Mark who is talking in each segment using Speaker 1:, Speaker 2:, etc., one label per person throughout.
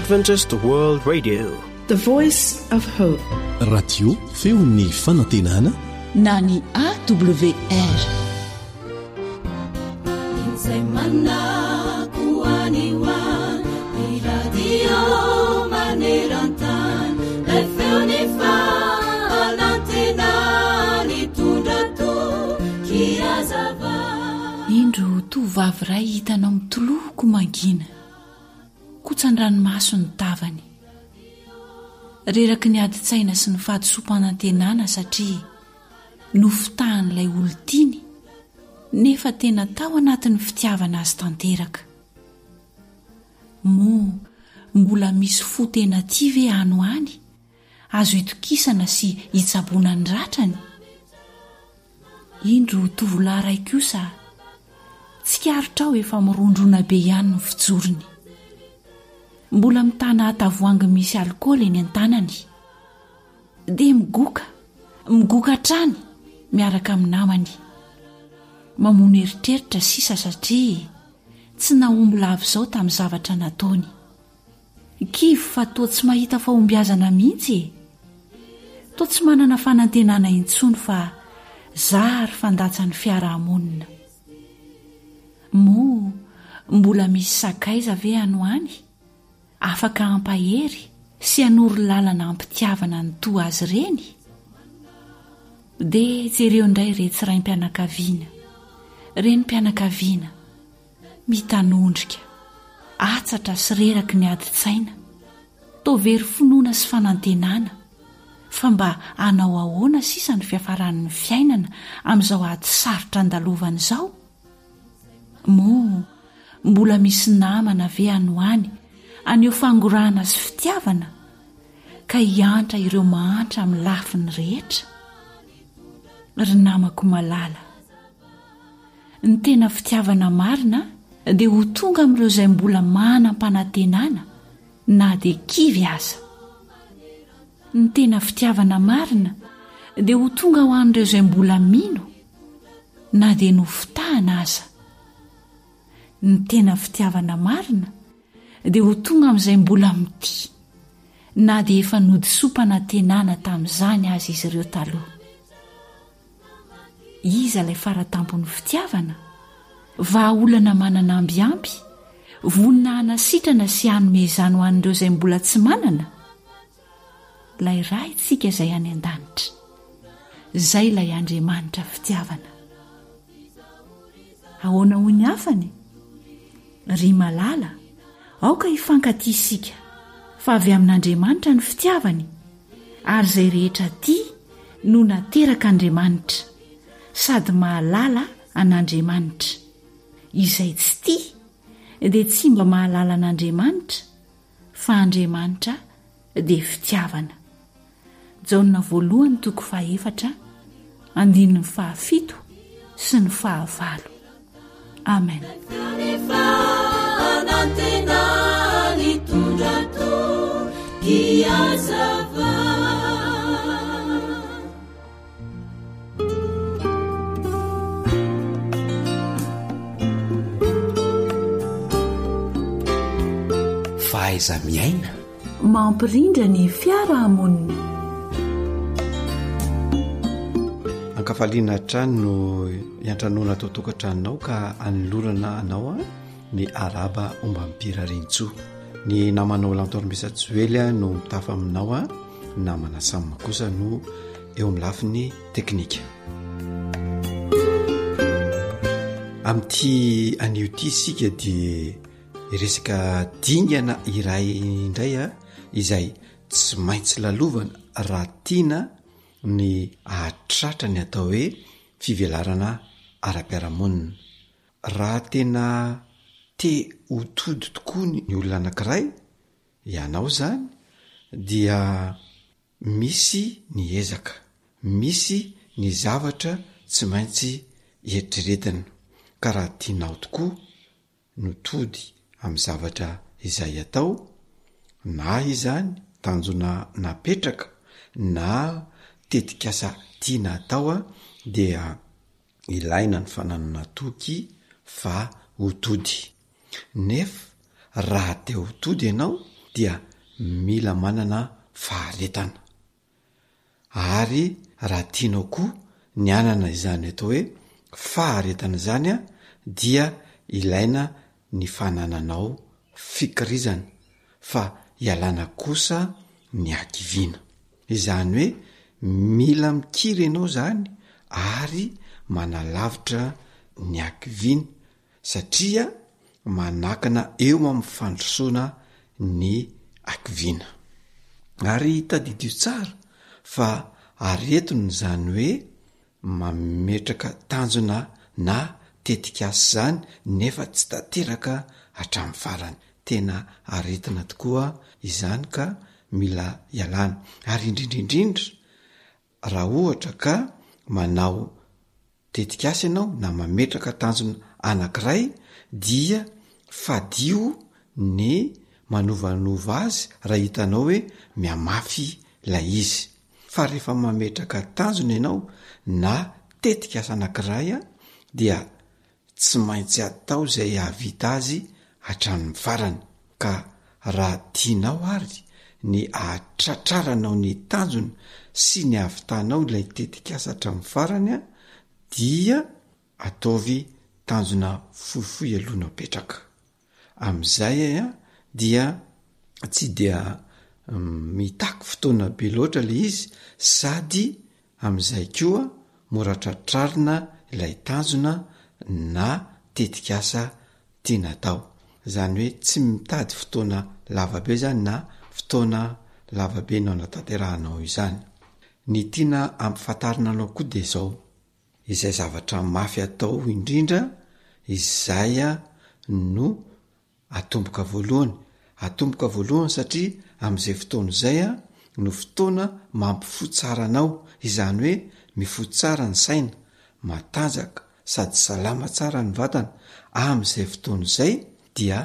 Speaker 1: Adventist World Radio,
Speaker 2: the voice of hope.
Speaker 3: Radio feon'ny fanantenana
Speaker 4: na ny AWR. Indro tovavy ray hitanao mitoloko mangina, kotsan-dranomaso ny tavany. Reraky ny adi-tsaina sy ny fahadisom-panantenana satria nofitahan'ilay olon-tiany nefa tena tao anatin'ny fitiavana azy tanteraka. Mbola misy fo tena tia ve ano any, azo itokisana sy hitsaboana ny ratrany. Indro tovolahy ray kosa tsikarotra ao efa mirondrona be ihany ny fijorony. Mbola mitana atavoangy misy alikaola eny an-tanany, dia migoka trany miaraka amin'ny namany. Mamono eritreritra sisa satria tsy nahomby lava izao tamin'ny zavatra nataony. Kivy fa toa tsy mahita fahombiazana mihitsy. Toa tsy manana fanantenana intsony fa zary fandatsany fiarahamonina. Mbola misy sakaiza ve ano any, afaka ampahery sy hanoro lalana ampitiavana ny toa azy ireny? Dia jereo indray retsiraim-pianakaviana, renim-pianakaviana mitanondrika, atsatra sy reraky ny adi-tsaina, toa very finoana sy fanantenana, fa mba hanao ahoana sisa ny fiafaran'ny fiainana amin'izao ady sarotra andalovana izao? Mbola misy namana ve ano any aneo fangorahana sy fitiavana, ka hiantra ireo mahantra amin'ny lafiny rehetra? Ry namako malala, ny tena fitiavana marina dia ho tonga amin'ireo izay mbola manam-panantenana na dia kivy aza. Ny tena fitiavana marina dia ho tonga ho an'ireo izay mbola mino na dia nofitahana aza. Ny tena fitiavana marina dia ho tonga amin'izay mbola mity na dia efa nodisompanantenana tamin'izany azy izy ireo taloha. Iza ilay faratampon'ny fitiavana? Vahaolana manana ambiampy, vonina hanasitrana sy hanome izany ho an'ireo izay mbola tsy manana. Ilay ray tsika izay any an-danitra, izay ilay Andriamanitra fitiavana. Ahoana ho ny hafany? Ry malala, aoka hifankatia isika fa avy amin'Andriamanitra ny fitiavany, ary izay rehetra tia no nateraka Andriamanitra, sady mahalala an'Andriamanitra. Izay tsy tia dia tsy mba mahalala an'Andriamanitra, fa Andriamanitra dia fitiavana. Jaona 1:4, 5 sy ny 9. Amen.
Speaker 3: Fahaiza miaina,
Speaker 4: mampirindra ny fiarahamonina.
Speaker 5: Ankafaliana trano no iantranoana atao tokantranonao ka anolorana anao ny araba omba mipira rintsoa. Ny namanao lantoromesa Joely no mitafa aminao, namana Samma kosa no eo amin'ny lafiny teknika. Amin'ity anioty isika dia resaka dingana iray indray izay tsy maintsy lalovana raha tiana ny ahatratra ny atao hoe fivelarana ara-piarahamonina. Raha tena te ho tody tokoa ny olona anankiray, ianao zany, dia misy ny ezaka, misy ny zavatra tsy maintsy eritreretina. Ka raha tianao tokoa no tody amin'ny zavatra izay atao, na izany tanjona napetraka na tetikasa tiana atao, dia ilaina ny fananana toky fa ho tody. Nefa raha te ho tody ianao dia mila manana faharetana. Ary raha tianao koa ny anana izany atao hoe faharetana zany a, dia ilaina ny fanananao fikirizana fa ialana kosa ny akivina. Izany hoe mila mikiry ianao zany ary manalavitra ny akivina satria manakana eo amin'ny fandrosoana ny akivina. Ary tadidio tsara fa aretony zany hoe mametraka tanjona na tetikasa zany nefa tsy tateraka hatramin'ny farany. Tena aretina tokoa izany ka mila ialana. Ary indrindrindrindra raha ohatra ka manao tetikasa ianao na mametraka tanjona anankiray, dia fadio ny manovanova azy raha hitanao hoe miamafy ilay izy. Fa rehefa mametraka tanjona ianao na tetikasa anankiray a, dia tsy maintsy atao izay ahavita azy hatramin'ny farany. Ka raha tianao ary ny ahatratraranao ny tanjona sy ny ahavitanao ilay tetikasa hatramin'ny farany a, dia ataovy tanjona fohifohy aloha no apetraka. Amin'izay a dia tsy dia mitaky fotoana be loatra le izy, sady amin'izay koa mora tratrarina ilay tanjona na tetikasa tiana atao. Zany hoe tsy mitady fotoana lavabe zany na fotoana lavabe no anatanterahanao izany. Ny tiana ampifantarina anao koa dia izao: izay zavatra mafy atao indrindra, izay no atomboka voalohany. Atomboka voalohany satria amin'izay fotoana izay no fotoana mampifoy tsara anao. Izany hoe mifoy tsara ny saina, matanjaka sady salama tsara ny vatana. Amin'izay fotoana izay dia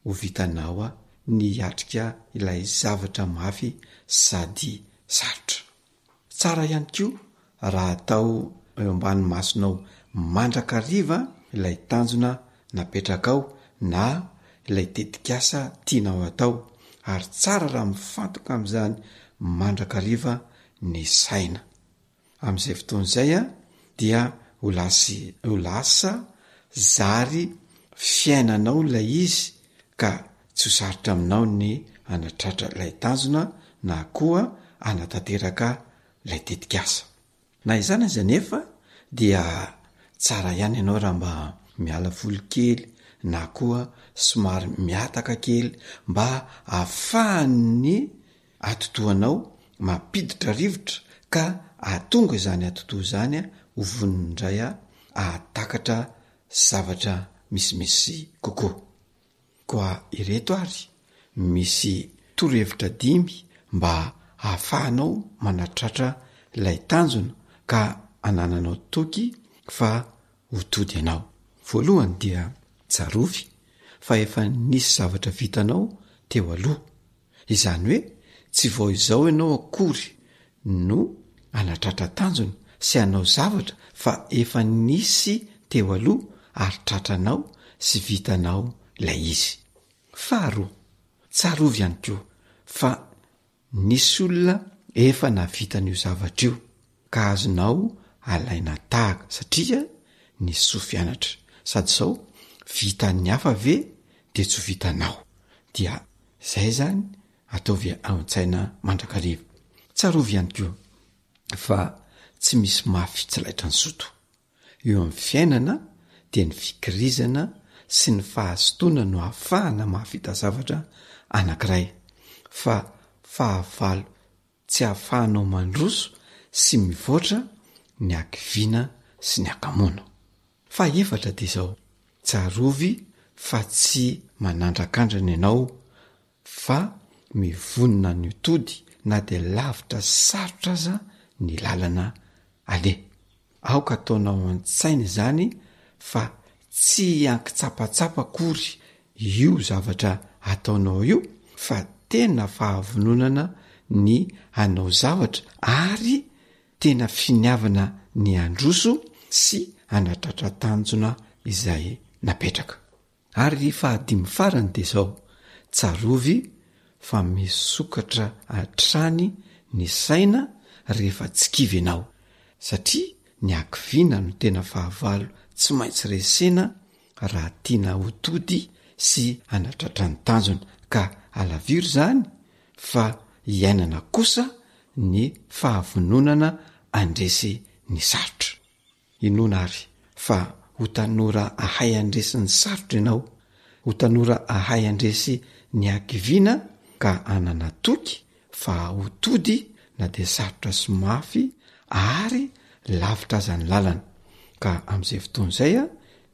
Speaker 5: ho vitanao ny atrika ilay zavatra mafy sady sarotra. Tsara ihany koa raha atao eo ambany masonao mandrakariva ilay tanjona napetraka ao na ilay tetikasa tianao atao. Ary tsara raha mifantoka amin'izany mandrakariva ny saina. Amin'izay fotoana izay dia ho lasa zary fiainanao ilay izy, ka tsy ho sarotra aminao ny anatratra ilay tanjona na koa anatanteraka ilay tetikasa. Na izany aza nefa dia tsara ihany ianao raha mba miala voly kely na koa somary miataka kely, mba ahafahany atotoanao mampiditra rivotra ka ahatonga izany atotoa izany ho vonindray ahatakatra zavatra misimisy kokoa. Koa ireto ary misy torohevitra 5 mba ahafahanao manatratra ilay tanjona ka anananao toky fa hotody ianao. Voalohany dia tsarovy fa efa nisy zavatra vitanao teo aloha. Izany hoe tsy vao izao ianao akory no anatratra tanjona sy anao zavatra, fa efa nisy teo aloha ary tratranao sy vitanao ilay izy. Faharoa, tsarovy ihany koa fa nisy olona efa navitana io zavatra io ka azonao alaina tahaka satria nisy sofianatra. Sady zao vitan'ny hafa ve dia tsy vitanao, dia zay zany ataovy ao-tsaina mandrakariva. Tsarovy ihany koa fa tsy misy mafy tsy laitra ny soto. Eo amin'ny fiainana dia ny fikirizana sy ny fahasotoana no ahafahana mahavita zavatra anankiray. Fa fahavalo tsy ahafahanao mandroso sy mivoatra ny akivina sy ny akamoana. Fahaefatra dia izao: tsarovy fa tsy manandrak'andrana ianao, fa mivonona ny tody na dia lavitra sarotra aza ny lalana ale. Aoka ataonao an-tsaina izany fa tsy ankitsapatsapa akory io zavatra ataonao io, fa tena fahavononana ny hanao zavatra ary tena finiavana ny androso sy anatratra tanjona izay napetraka. Ary fahadimy farany dia izao: tsarovy fa misokatra hatrany ny saina rehefa tsy kivy ianao, satria ny ankiviana no tena fahavalo tsy maintsy resena raha tiana hotody sy hanatratra ny tanjona, ka alaviry zany fa iainana kosa ny fahavononana andresy ny sarotra. Inona ary fa ho tanora ahay andresy ny sarotra ianao, ho tanora ahay andresy ny ankiviana ka anana toky fa hotody na dia sarotra sy mafy ary lavitra aza ny lalana, ka amin'izay fotoan'izay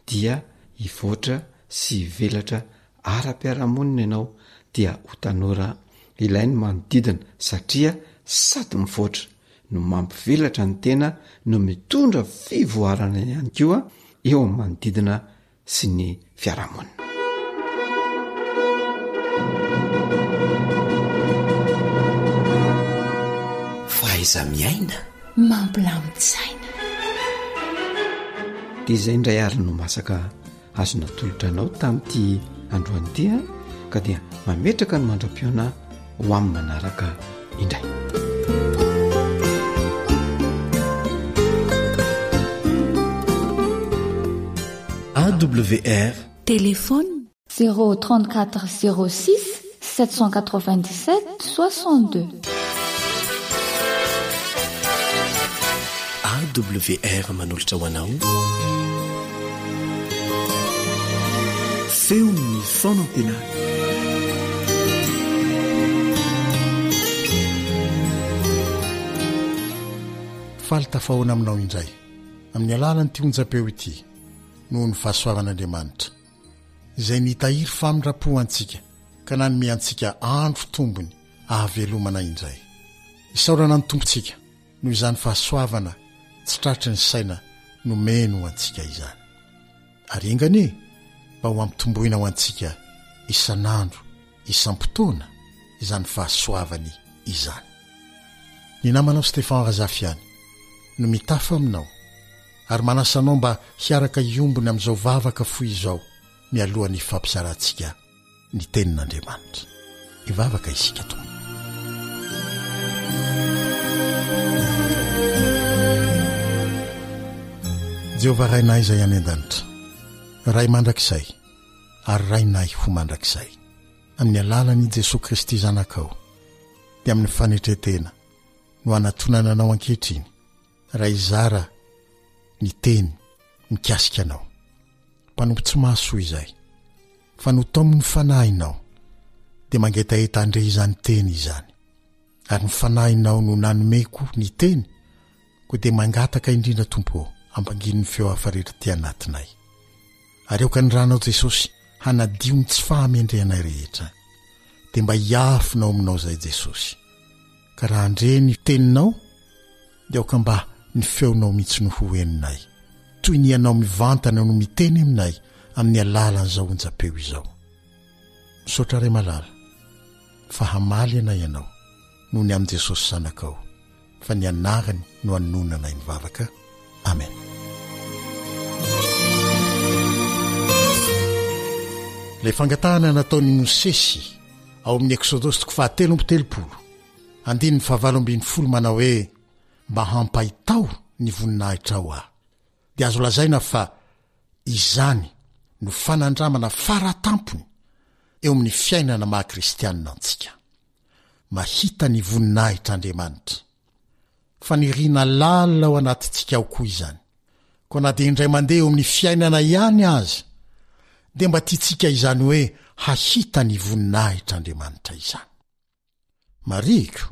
Speaker 5: dia hivoatra sy hivelatra ara-piarahamonina ianao, dia ho tanora ilainy manodidina, satria sady mivoatra no mampivelatra ny tena no mitondra fivoarana ihany koa eo amin'ny manodidina sy ny fiarahamonina.
Speaker 3: Faiza miaina
Speaker 4: mampilamitsaina.
Speaker 5: Dia izay indray ary no masaka azo natolotra anao tamin'ity androany ity, ka dia mametraka ny mandram-piona ho amin'ny manaraka indray.
Speaker 1: AWR
Speaker 2: Téléphone
Speaker 6: 034 06 797 62.
Speaker 1: AWR manolotra ho anao feon'ny fonantenana.
Speaker 7: Faly tafahoana aminao indray amin'ny alalany ty onjam-peo ity noho ny fahasoavan'Andriamanitra izay nitahiry famindrapo antsika ka nanome antsika andro tombony ahavelomana indray. Isaorana ny tompontsika noho izany fahasoavana tsy tratry ny saina nomeno ho antsika izany. Ary ingany mba ho ampitomboina ho antsika isan'andro isam-potoana izany fahasoavany izany. Ny namanao Stefan Razafiany no mitafa aminao ary manasanao mba hiaraka iombony amin'izao vavaka foy izao mialohan'ny fampisarantsika ny tenin'Andriamanitra. Ivavaka isika tompoko. Jehovah rainay izay any an-danitra, ray mandrakizay ary rainay ho mandrakizay amin'ny alalany Jesosy Kristy zanakao, dia amin'ny fanetretena no anatonana anao ankehitriny raha izara ny teny mikasika anao. Mpanompo tsy mahasoa izay, fa no tao amin'ny fanahinao dia mangetaheta andre izany teny izany, ary ny fanahinao no nanomeko ny teny ko dia mangataka indrindra tompo ampanginy ny feo hafaritra ty anatinay. Ary eo ka ny ranao Jesosy hanadio ny tsy fahamendrehanay rehetra, dia mba hiafinao aminao zay Jesosy, ka raha andre ny teninao dia oka mba ny feonao mihitsy no ho heninay, toy ny ianao mivantana no miteny aminay amin'ny alalan'izao onjam-peo izao. Misaotra ray malala fa hamaly anay ianao noho ny amin'i Jesosy sanakao, fa ny anarany no anonanay ny vavaka. Amen. Ilay fangatahana nataon'ny Mosesy ao amin'ny Exodosy 7:30 andiny 7:20 manao hoe mba hampahitao ny voninahitra ao aho, dia azo lazaina fa izany no fanandramana faratampony eo amin'ny fiainana maha-kristianina antsika. Mahita ny voninahitr'Andriamanitra, fa nirina lalina ao anatitsika ao koa izany, ko na dia indray mandeha eo amin'ny fiainana ihany aza, dia mba tiatsika izany hoe hahita ny voninahitr'Andriamanitra izany. Mariko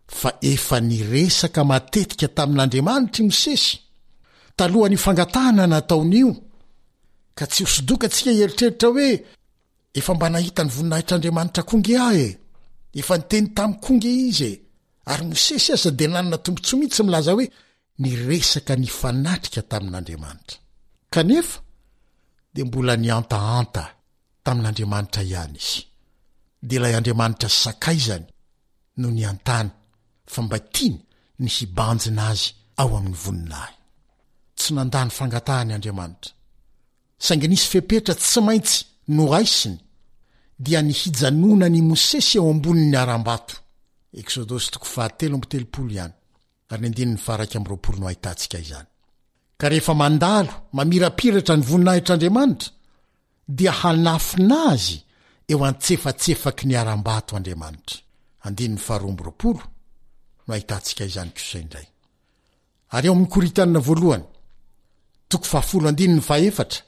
Speaker 7: fa efa niresaka matetika tamin'Andriamanitra i Mosesy talohan'ny fangatahana nataon'io, ka tsy hosodoka antsika hieritreritra hoe efa mba nahita ny voninahitr'Andriamanitra konge ahy, efa niteny tamin'ny konge izy, ary Mosesy aza dia nanana tombontsoa mihitsy milaza hoe niresaka ny fanatrika tamin'Andriamanitra, kanefa dia mbola niantaanta tamin'Andriamanitra ihany izy. Dia ilay Andriamanitra sakaizany no niantany fa mba tiany ny hibanjina azy ao amin'ny voninahy. Tsy nandany fangatahany Andriamanitra, saingy nisy fepetra tsy maintsy noraisiny dia nihijanona ny Mosesy eo ambonin'ny aram-bato. Exodosy 3:7 ihany. Ary ny andininy faraka amby 20 no ahitantsika izany. Ka rehefa mandalo mamirapiratra ny voninahitr'Andriamanitra dia hanafina azy eo antsefatsefaky ny aram-bato Andriamanitra. Andininy 2:20 no ahitantsika izany kosa indray. Ary eo amin'ny Korintianina 1:14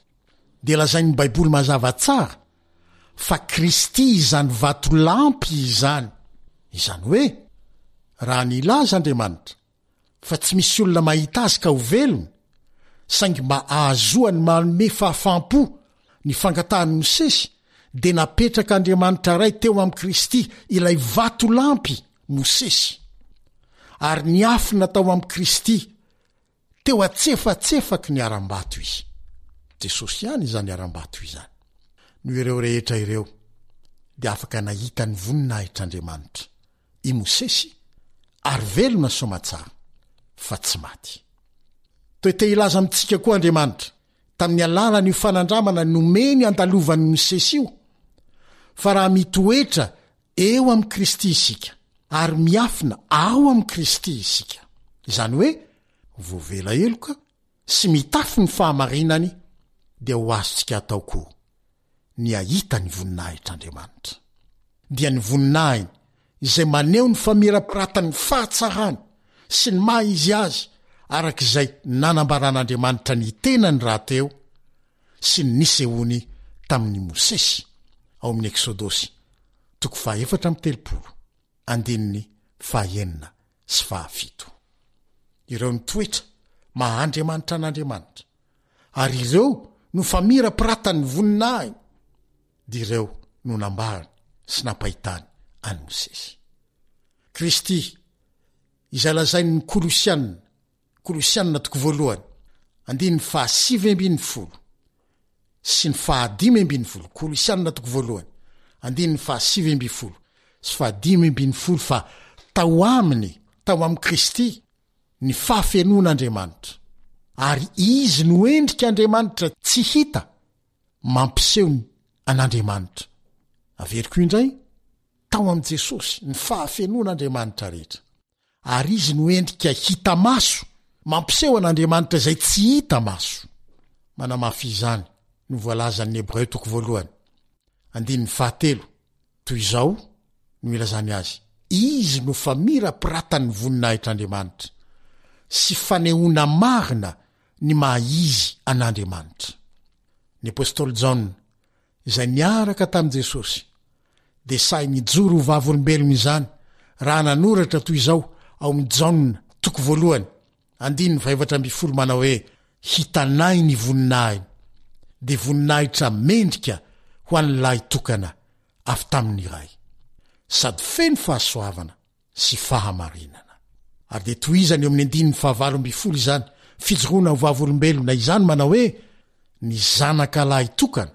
Speaker 7: dia lazain'ny Baiboly mazava tsara fa Kristy izany vato lampy izany. Izany hoe, raha nilaza Andriamanitra fa tsy misy olona mahita azy ka ho velona, saingy mba ahazoany manome fahafampo ny fangatahany Mosesy, dia napetraka Andriamanitra ray teo amin'ny Kristy ilay vato lampy Mosesy. Ary ny afo natao amin'ny Kristy teo atsefatsefaky ny aram-bato izy. Jesosy ihany izany aram-bato izany. No ireo rehetra ireo dia afaka nahita ny voninahitr'Andriamanitra i Mosesy ary velona soamatsara fa tsy maty. Toete ilaza amintsika koa Andriamanitra tamin'ny alalany io fanandramana nomeny andalovan'ny Mosesy io, fa raha mitoetra eo amin'ny Kristy isika ary miafina ao amin'ny Kristy isika, izany hoe voavela eloka sy mitafy ny fahamarinany, dia ho azontsika atao koa ny ahita ny voninahitr'Andriamanitra. Dia ny voninahiny izay maneho ny famirapiratany fahatsarany sy ny maha izy azy arak'izay nanambaran'Andriamanitra ny tenany rahateo sy ny nisehoany tamin'ny Mosesy ao amin'ny Exodosy 4:7 andininy 9-7. Ireo ny toetra mahandriamanitra an'Andriamanitra, ary ireo no famirapiratany voninahiny, dia ireo no nambarany sy nampahitany any Mosesy. Kristy izay lazainy ny Kolosianina 2:7 sy ny 5:10, Kolosianina 2:7 sy 5:10, fa tao amin'ny Kristy ny fahafenon'Andriamanitra, ary izy no endrika Andriamanitra tsy hita mampiseho an'Andriamanitra. Averiko indray, tao amin'i Jesosy ny fahafenon'Andriamanitra rehetra, ary izy no endrika hita maso mampiseho an'Andriamanitra izay tsy hita maso. Manamafy izany no voalazan'ny Hebreo 1:7 toy izao no ilazany azy: izy no famirapiratany voninahitr'Andriamanitra sy fanehoana marina ny maha izy an'Andriamanitra. Ny apôstôly Jaona izay niaraka tamin'i Jesosy dia sahy nijoro ho vavolombelona izany raha nanoratra toy izao ao amin'ny Jaona 1:5 manao hoe: hitanay ny voninahiny, dia voninahitra mendrika ho an'ilay tokana avy tamin'ny iray, sady feno fahasoavana sy fahamarinana. Ary dia toizany eo amin'ny 9:20 izany fijoroana ho vavolombelona izany manao hoe: ny zanaka lahy tokana,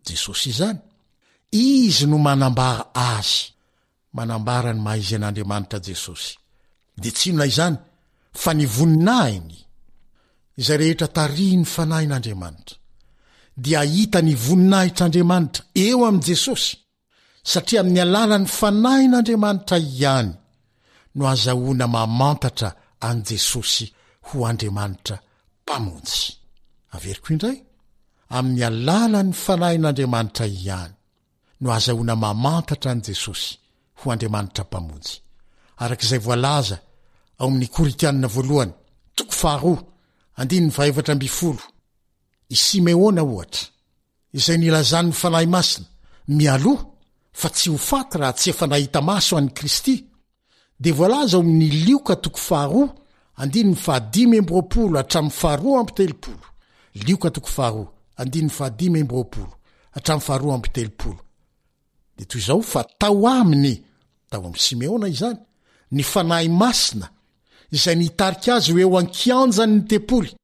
Speaker 7: Jesosy izany, izy no manambara azy, manambara ny maha izy an'Andriamanitra Jesosy. Dia tsy inona izany fa ny voninahiny izay rehetra tariny fanahin'Andriamanitra dia hita ny voninahitr'Andriamanitra eo amin'i Jesosy, satria amin'ny alalan'ny fanahin'Andriamanitra ihany no azahoana mamantatra an' Jesosy ho Andriamanitra mpamonjy. Averiko indray, amin'ny alalan'ny fanahin'Andriamanitra ihany no azahoana mamantatra an' Jesosy ho Andriamanitra mpamonjy, arak'izay voalaza ao amin'ny Korintianina 1:2 i Simeona ohatra, izay nilazan'ny fanahy masina mialoha fa tsy ho faty raha tsy efa nahita maso an'i Kristy, dia voalaza ao amin'ny Lioka 2:15-20, Lioka 2:15-20, dia toy izao: fa tao amin'ny Simeona izany ny fanahy masina izay nitarika azy ho eo an-kianjany ny tempoly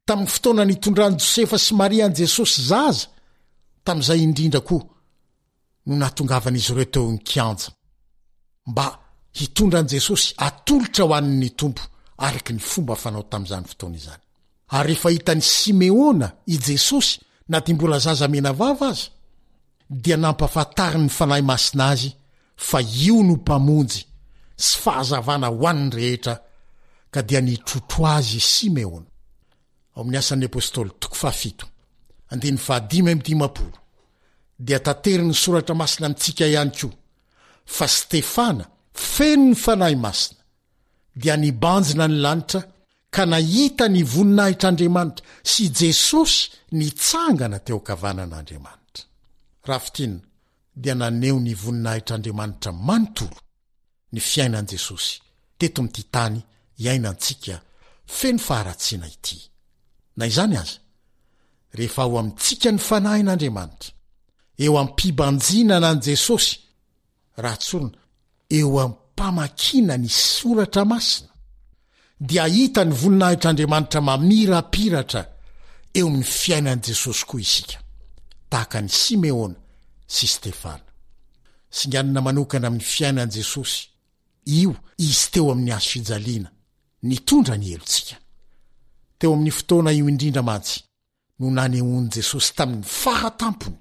Speaker 7: tamin'ny fotoana nitondrany Josefa sy Maria an' Jesosy zaza, tamin'izay indrindra koa no nahatongavan'izy ireo teo ny kianja, mba hitondran' Jesosy atolotra ho an'ny tompo araky ny fomba fanao tamin'izany fotoana izany. Ary rehefa hitan'ny Simeona i Jesosy na dia mbola zaza mena vava aza, dia nampafatary ny fanahy masina azy fa io no mpamonjy sy fahazavana ho an'ny rehetra ka dia nitrotro azy Simeona. Ao amin'ny asan'ny apôstôly 7:15 dia tatery ny soratra masina amintsika ihany koa fa Stefana feno ny fanahy masina dia nibanjina ny lanitra ka nahita ny voninahitr'Andriamanitra sy Jesosy nitsangana teo kavanan'Andriamanitra. Rafitina dia naneo ny voninahitr'Andriamanitra manontolo ny fiainan' Jesosy teto amin'ity tany iainantsika feno faharatsiana ity. Na izany aza, rehefa ao amintsika ny fanahin'Andriamanitra, eo ampibanjinana an' Jesosy, raha tsorona eo ampamakina ny soratra masina, dia hita ny voninahitr'Andriamanitra mamirapiratra eo amin'ny fiainan' Jesosy koa isika, tahaka ny Simeona sy Stefana. Singanina manokana amin'ny fiainan' Jesosy, io izy teo amin'ny azo fijaliana, nitondra ny helontsika. Teo amin'ny fotoana io indrindra mantsy no nanehoany Jesosy tamin'ny fahatampony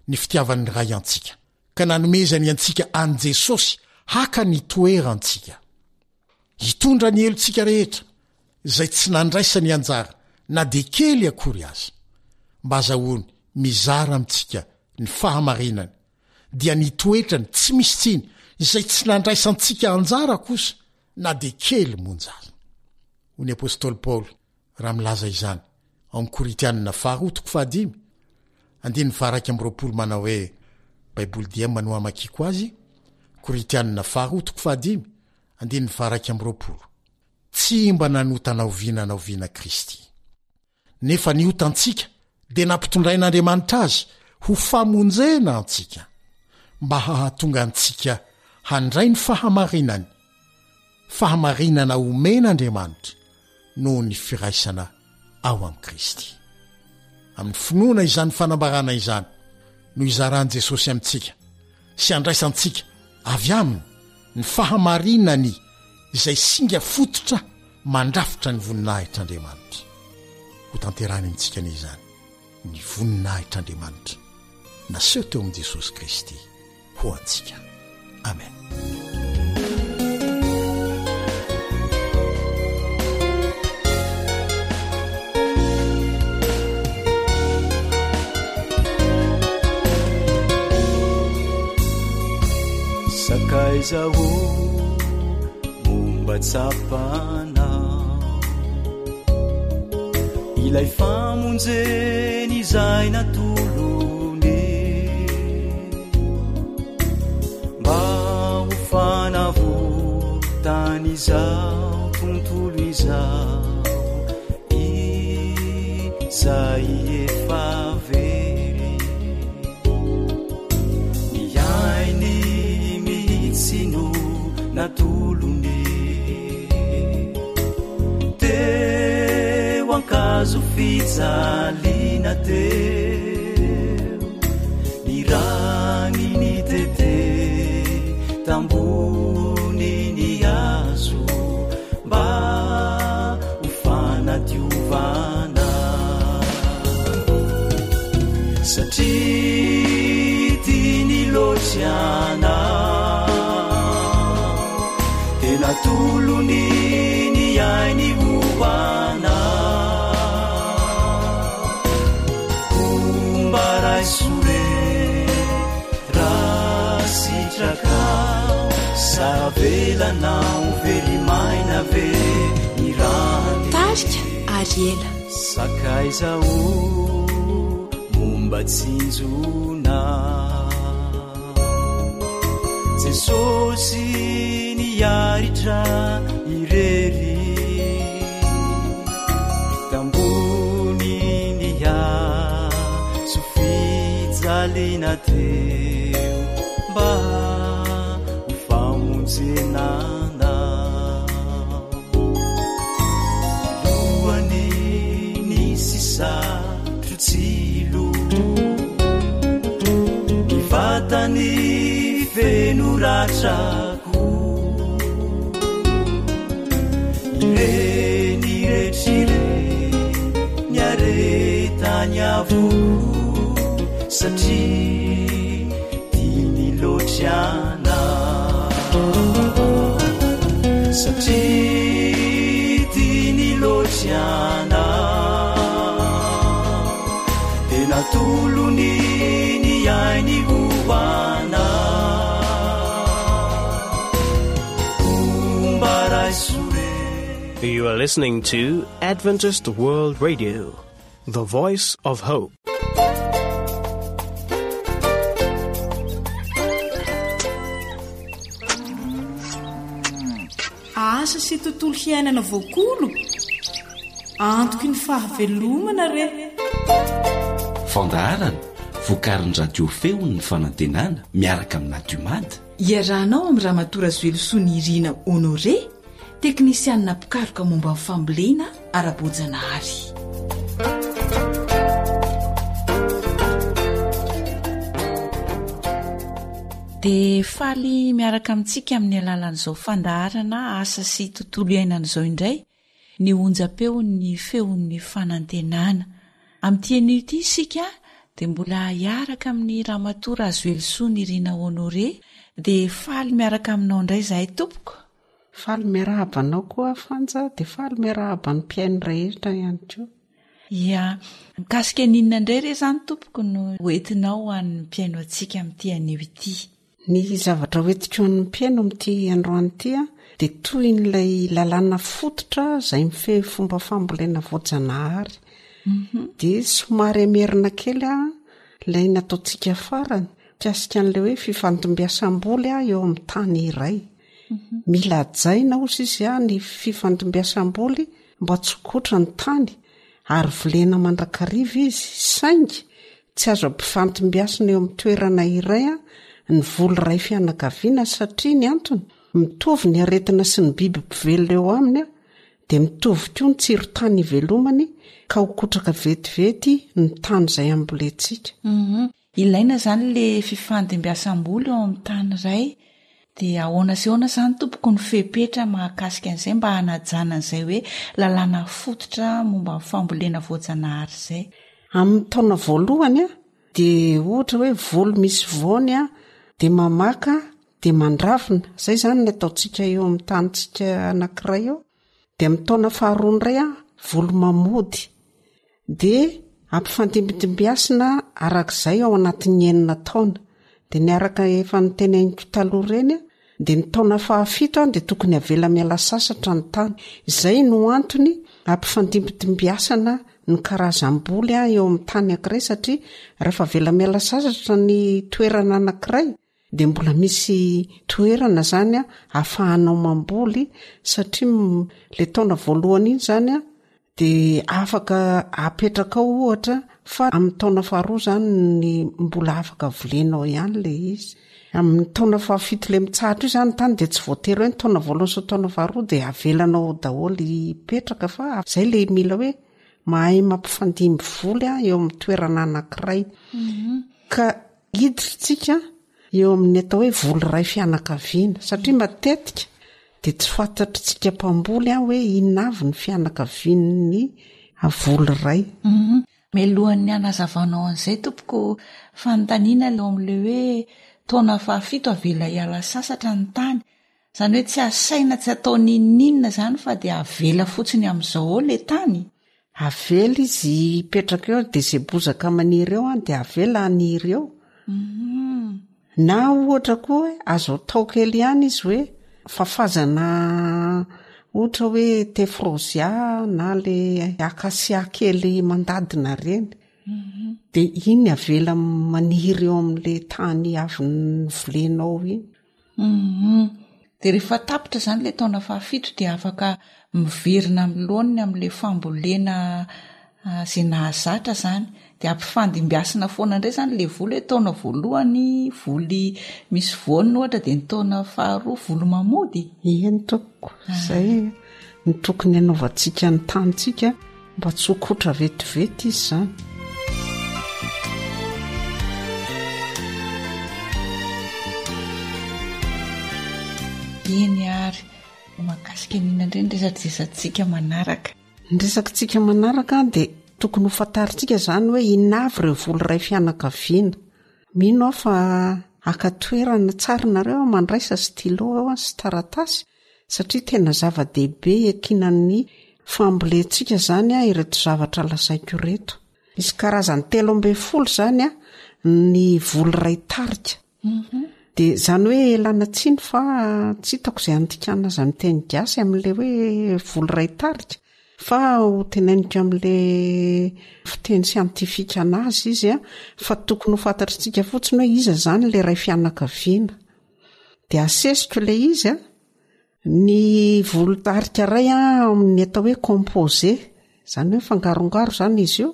Speaker 7: ny fitiavan'ny ray antsika, ka nanomezany antsika an' Jesosy haka ny toerantsika. Hitondra ny helontsika rehetra izay tsy nandraisany anjara na de kely akory azy, mba azahoany mizara amintsika ny fahamarinany, dia nitoetrany tsy misy tsiny izay tsy nandraisantsika anjara kosa na de kely monja azy. Hoy ny apôstôly Paoly raha milaza izany ao amin'ny Koritianina 2:10 manao hoe, Baiboly dia manoa makiko azy, Koritianina 2:10 tsy mba nanotana oviana Kristy, nefa niotantsika dia nampitondrain'Andriamanitra azy ho famonjena antsika, mba hahatonga antsika handray ny fahamarinana omen'Andriamanitra noho ny firaisana ao amin'i Kristy. Amin'ny finoana izany fanambarana izany no izaran' Jesosy amintsika sy andraisantsika avy aminy ny fahamarinany izay singa fototra mandrafitra ny voninahitr'Andriamanitra. Ho tanterany amintsika n'izany ny voninahitr'Andriamanitra naseho teo amin'i Jesosy Kristy ho antsika. Amen.
Speaker 8: Sakaizaho momba tsapanao, ilay famonjeny izay natolony, mba ho fanavotany izao tontolo izao izay efa very, ny ainy mihitsino natolony teo ankazo fijaliana teo, ny rany ny tete tambony ny azo mba ho fanadiovana, satria tiany loatra anao tena tolony ny ainy hoana, omba raisore rasitraka savelanao verimaina ve ny rany
Speaker 2: tarika Ariela.
Speaker 8: Sakaizao momba tsinjona, Jesosy niaritra irery tambony ny azo fijaliana teo, mba ho famonjenana lohany nisy satrotsilo, ny vatany fenoratrako, ireny retrire ny aretany avoko, satria lotsiana satria tiany lotsiana de natolony ny ainy hoana ombarasore.
Speaker 1: You are listening to Adventist World Radio, the voice of hope.
Speaker 2: Asa sy tontolo hiainana voakolo antoky ny fahavelomana re
Speaker 3: fandaharana voakarin-radio feony ny fanantenana miaraka amin'ny nadiomady
Speaker 4: iarahnao amin'ny Ramatora Zoelosoa ny Irina Honore, teknisianina pikaroka momba amin'ny fambolena ara-boajanahary. Dia faly miaraka amintsika amin'ny alalan'izao fandaharana asa sy tontolo iainan'izao indray ny onjam-peo ny feon'ny fanantenana. Amin'ity anio ity isika dia mbola hiaraka amin'ny Ramatora Zoelosoa ny Irina Honore, dia faly miaraka aminao indray izahay tompoko.
Speaker 9: Faly miarahabanao koa Fanja, dia faly miarahaban'ny mpiaino rehetra ihany koa.
Speaker 4: Ia, mikasika ninona indray re izany tompoko no hoentinao an'ny mpiaino antsika amin'ity anio ity?
Speaker 9: Ny zavatra hoentiko an'ny mpiaino amin'ity androany ity dia toy n'ilay lalàna fototra izay mifehy fomba fambolena voajanahary. Dia somary amerina kely ilay nataontsika farany kiasika an'ilay hoe fifandombiasam-boly eo amin'ny tany iray. Mila hajaina ozy izy ny fifandombiasam-boly mba tsokotra ny tany ary volena mandrakariva izy saingy tsy azo ampifantombiasana eo amin'ny toerana iray ny voly ray fianakaviana satria ny antony mitovy ny aretina sy ny biby mpivelona eo aminy dia mitovy koa ny tsiro tany ivelomany ka hokotraka vetivety ny tany izay ambolentsika.
Speaker 4: Ilaina izany le fifandombiasam-boly eo amin'ny tany iray. Dia ahoana sy ahoana izany tompoko ny fepetra mahakasika an'izay mba hanajana an'izay hoe lalàna fototra momba fambolena voajanahary izay?
Speaker 9: Amin'ny taona voalohany dia ohatra hoe voly misy voany dia mamaka dia mandravina, izay izany ny ataontsika eo amin'ny tanyntsika anankiray eo. Dia amin'ny taona faharoa indray voly mamody dia ampifandimbidimbasina arak'izay ao anatin'ny enina taona. Dia ny araka efa niteneniko taloha ireny dia ny taona fahafito dia tokony avela miala sasatra ny tany. Izay no antony ampifandimbidimbasana ny karazam-boly eo amin'ny tany anankiray satria rehefa avela miala sasatra ny toerana anankiray dia mbola misy toerana izany ahafahanao mamboly satria le taona voalohany iny izany dia afaka apetraka ao ohatra fa amin'ny taona faharoa izany ny mbola afaka volenao ihany le izy. Amin'ny taona fahafito le mitsahatra io izany tany dia tsy voatery hoe ny taona voalohany sy taona faharoa dia avelanao daholo petraka fa izay le mila hoe mahay mampifandimby voly eo amin'ny toerana anankiray. Ka hiditra eo amin'ny atao hoe voly ray fianakaviana satria matetika dia tsy fantatritsika mpamboly hoe inona avy ny fianakavian'ny voly ray.
Speaker 4: Melohan'ny anazavanao an'izay tompoko fanontaniana eo amin'ilay hoe taona fahafito avela hiala sasatra ny tany. Izany hoe tsy asaina tsy atao ninninna izany fa dia avela fotsiny amin'izao le tany.
Speaker 9: Avela izy petraka eo dia izay bozaka maniry eo dia avela aniry eo. Na ohatra koa hoe azo atao kely ihany izy hoe fafazana ohatra hoe tefrozia na le akasia kely mandadina reny. Dia iny avela maniry eo amin'le tany avy ny volenao iny.
Speaker 4: Dia rehefa tapitra izany le taona fahafito dia afaka miverina miloaniny amin'le fambolena izay nahazatra izany. Dia ampifandimbiasana foana indray izany le voly hoe taona voalohany voly misy voany ohatra dia ny taona faharoa voly mamody.
Speaker 9: Eny tompoko, izay ny tokony hanaovantsika ny tanyntsika mba tsy ho kotra vetivety izy izany.
Speaker 4: Eny ary makasika nina indray nresadresantsika manaraka.
Speaker 9: Ny resakantsika manaraka dia tokony ho fantarintsika izany hoe inona avy ireo voly ray fianakaviana. Mino aho fa akatoerana tsarinareo mandraisa stylo sy taratasy satria tena zava-dehibe ekinan'ny fambolentsika zany ireto zavatra lasaiko reto. Misy karazany 13 zany ny volo ray tarika. Dia zany hoe elana tsiny fa tsy hitako izay andikana azy amin'ny teny gasy amin'ilay hoe volo ray tarika fa ho teneniko amin'ilay fiteny siantifika anazy izy fa tokony ho fantatritsika fotsiny hoe iza zany ilay ray fianakaviana. Dia asesiko ilay izy ny volo tarika ray amin'ny atao hoe composé, zany hoe fangarongaro zany izy io,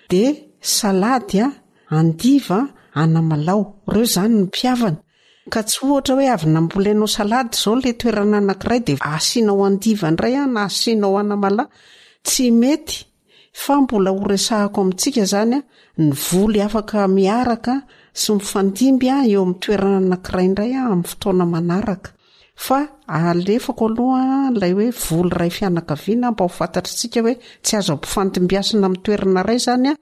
Speaker 9: dia salady andiva anamalao, ireo zany ny mpiavana. Ka tsy ohatra hoe avy nambolenao salady zao le toerana anankiray dia asianao andiva indray na asianao anamalaho, tsy mety. Fa mbola ho resahako amintsika zany ny voly afaka miaraka sy mifandimby eo amin'ny toerana anankiray indray amin'ny fotoana manaraka. Fa alefako aloha ilay hoe voly ray fianakaviana mba ho fantatritsika hoe tsy azo ampifandimbiasina amin'ny toerana ray zany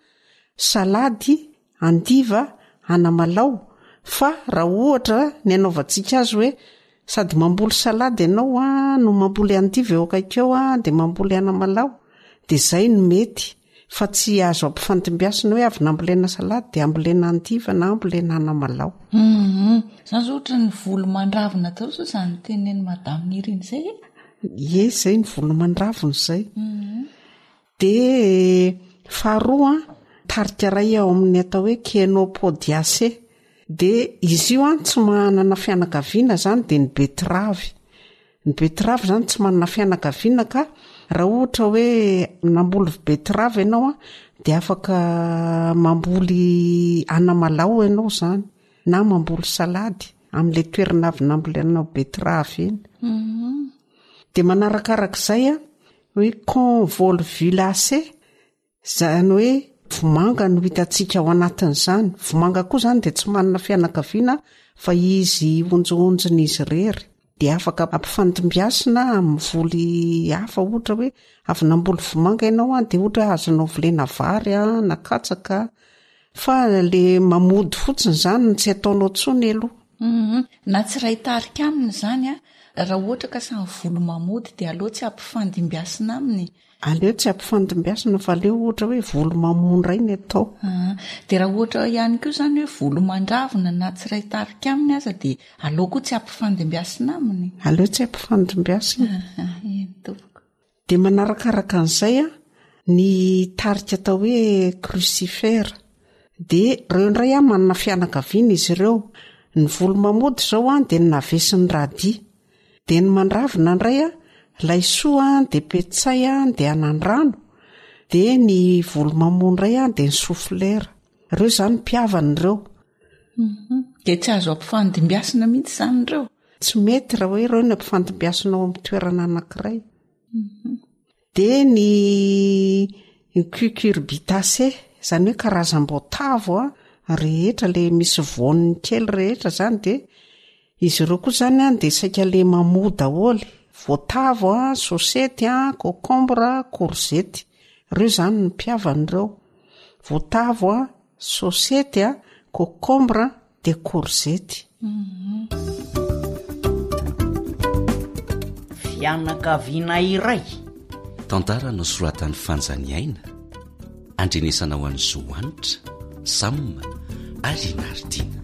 Speaker 9: salady, andiva, anamalao. Fa raha ohatra ny anaovantsika azy hoe sady mamboly salady ianao no mamboly andiva eo akaikeo dia mamboly anamalao, dia izay no mety. Fa tsy azo ampifandimbiasina hoe avy nambolena salady dia ambolena andiva na ambolena anamalao.
Speaker 4: Zany ohatra ny volo mandravina tao so zany teneny madame Nirina izay.
Speaker 9: Zay ny volo mandravina izay. Dia faharoa tarika ray ao amin'ny atao hoe kenopodiacé. Dia izy io tsy manana fianakaviana zany dia ny betravy. Ny betravy zany tsy manana fianakaviana ka raha ohatra hoe namboly betravy ianao dia afaka mamboly anamalao ianao zany na mamboly salady amin'ilay toerana avy nambolenao betravy iny. Dia manarakarak'izay hoe convolvulacé, zany hoe vomanga no hitantsika ao anatin'izany. Vomanga koa zany dia tsy manana fianakaviana fa izy onjoonjon'izy rery. Dia afaka ampifandimbiasina amin'ny voly hafa ohatra hoe avy namboly vomanga ianao dia ohatra hoe azonao volena vary na katsaka. Fa le mamody fotsiny zany no tsy ataonao tsony aloha.
Speaker 4: Na tsy ray tarika aminy zany raha ohatra ka samy volo mamody dia aleo tsy ampifandimbiasina aminy.
Speaker 9: Aleo tsy ampifandimbiasina fa aleo ohatra hoe volo mamondray ny atao.
Speaker 4: Dia raha ohatra ihany koa zany hoe volo mandravina na tsy ray tarika aminy aza dia aleo koa tsy ampifandimbiasina aminy.
Speaker 9: Aleo tsy ampifandimbiasina. Dia manarakaraka an'izay ny tarika atao hoe crucifère. Dia ireo indray manana fianakaviana izy ireo. Ny volo mamody zao dia ny navesin'ny radia. Dia ny mandravina indray laisoa dia petsay dia anandrano. Dia ny volo mamondray dia ny souffleur. Ireo zany mpiavana ireo.
Speaker 4: Dia tsy azo ampifandimbiasina mihitsy zany ireo.
Speaker 9: Tsy mety raha hoe ireo ny ampifandimbiasina ao amin'ny toerana anankiray. Dia ny cucurbitacé, zany hoe karazam-boatavo rehetra le misy voaniny kely rehetra zany. Dia izy ireo koa zany dia saika le mamody daholo. Voatavo, sosety, concombre, courgette. Ireo zany ny mpiavana ireo. Voatavo, sosety, concombre dia courgette.
Speaker 10: Fianakaviana iray.
Speaker 3: Tantara no soratan'ny fanjaniaina, andrenesana ho an'ny Zoanitra, Sam ary Nardina.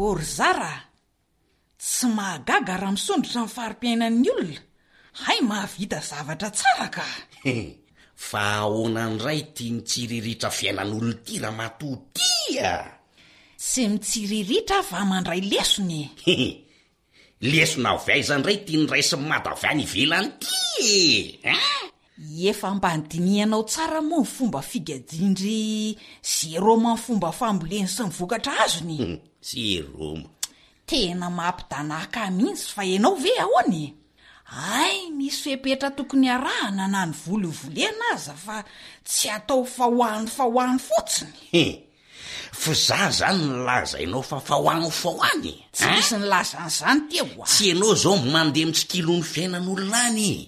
Speaker 2: Orzara, tsy mahagaga raha misondrotra amin'ny fari-piainan'ny olona. Hay mahavita zavatra tsara ka.
Speaker 3: Fa ahoanandray tia mitsiriritra fiainan'olona ty raha matotia.
Speaker 2: Tsy mitsiriritra fa mandray lesony.
Speaker 3: Lesona avy aizandray tia niraisy mady avy any ivelany ty.
Speaker 2: Efa mbandinianao tsara moa ny fomba figadindry Jerôma ny fomba famboleny sy ny vokatra azony.
Speaker 3: Jerôma
Speaker 2: tena mampidanaka mihitsy fa ianao ve ahoany? Ay, misy fepetra tokony arahana na ny volo volena aza fa tsy atao fahoany fotsiny.
Speaker 3: fa za zany nylazainao fa fahoany
Speaker 2: tsy misy ny lazan'izany teo
Speaker 3: tsy ianao zao mandeha mitsikilony fiainan'olona any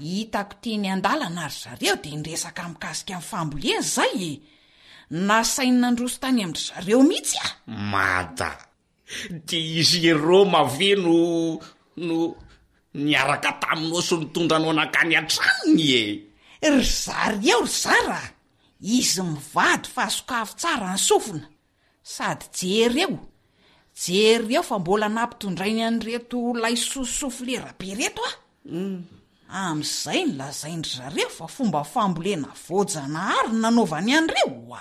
Speaker 2: hitako tiany andalana ary zareo dia nresaka mikasika amin'ny fambolena zay nasaina nandroso tany amin'ny zareo mihitsy
Speaker 3: mata dia izy ero maveno no niaraka taminao sy nitondranao nakany an-tranony
Speaker 2: ry zareo ry zara izy mivady fa sokafo tsara ny sofina sady jereo fa mbola nampitondrainy an'reto laisosofilera be reto am'izay ny lazaindry zareo fa fomba fambolena voajanahary nanaovany an'ireo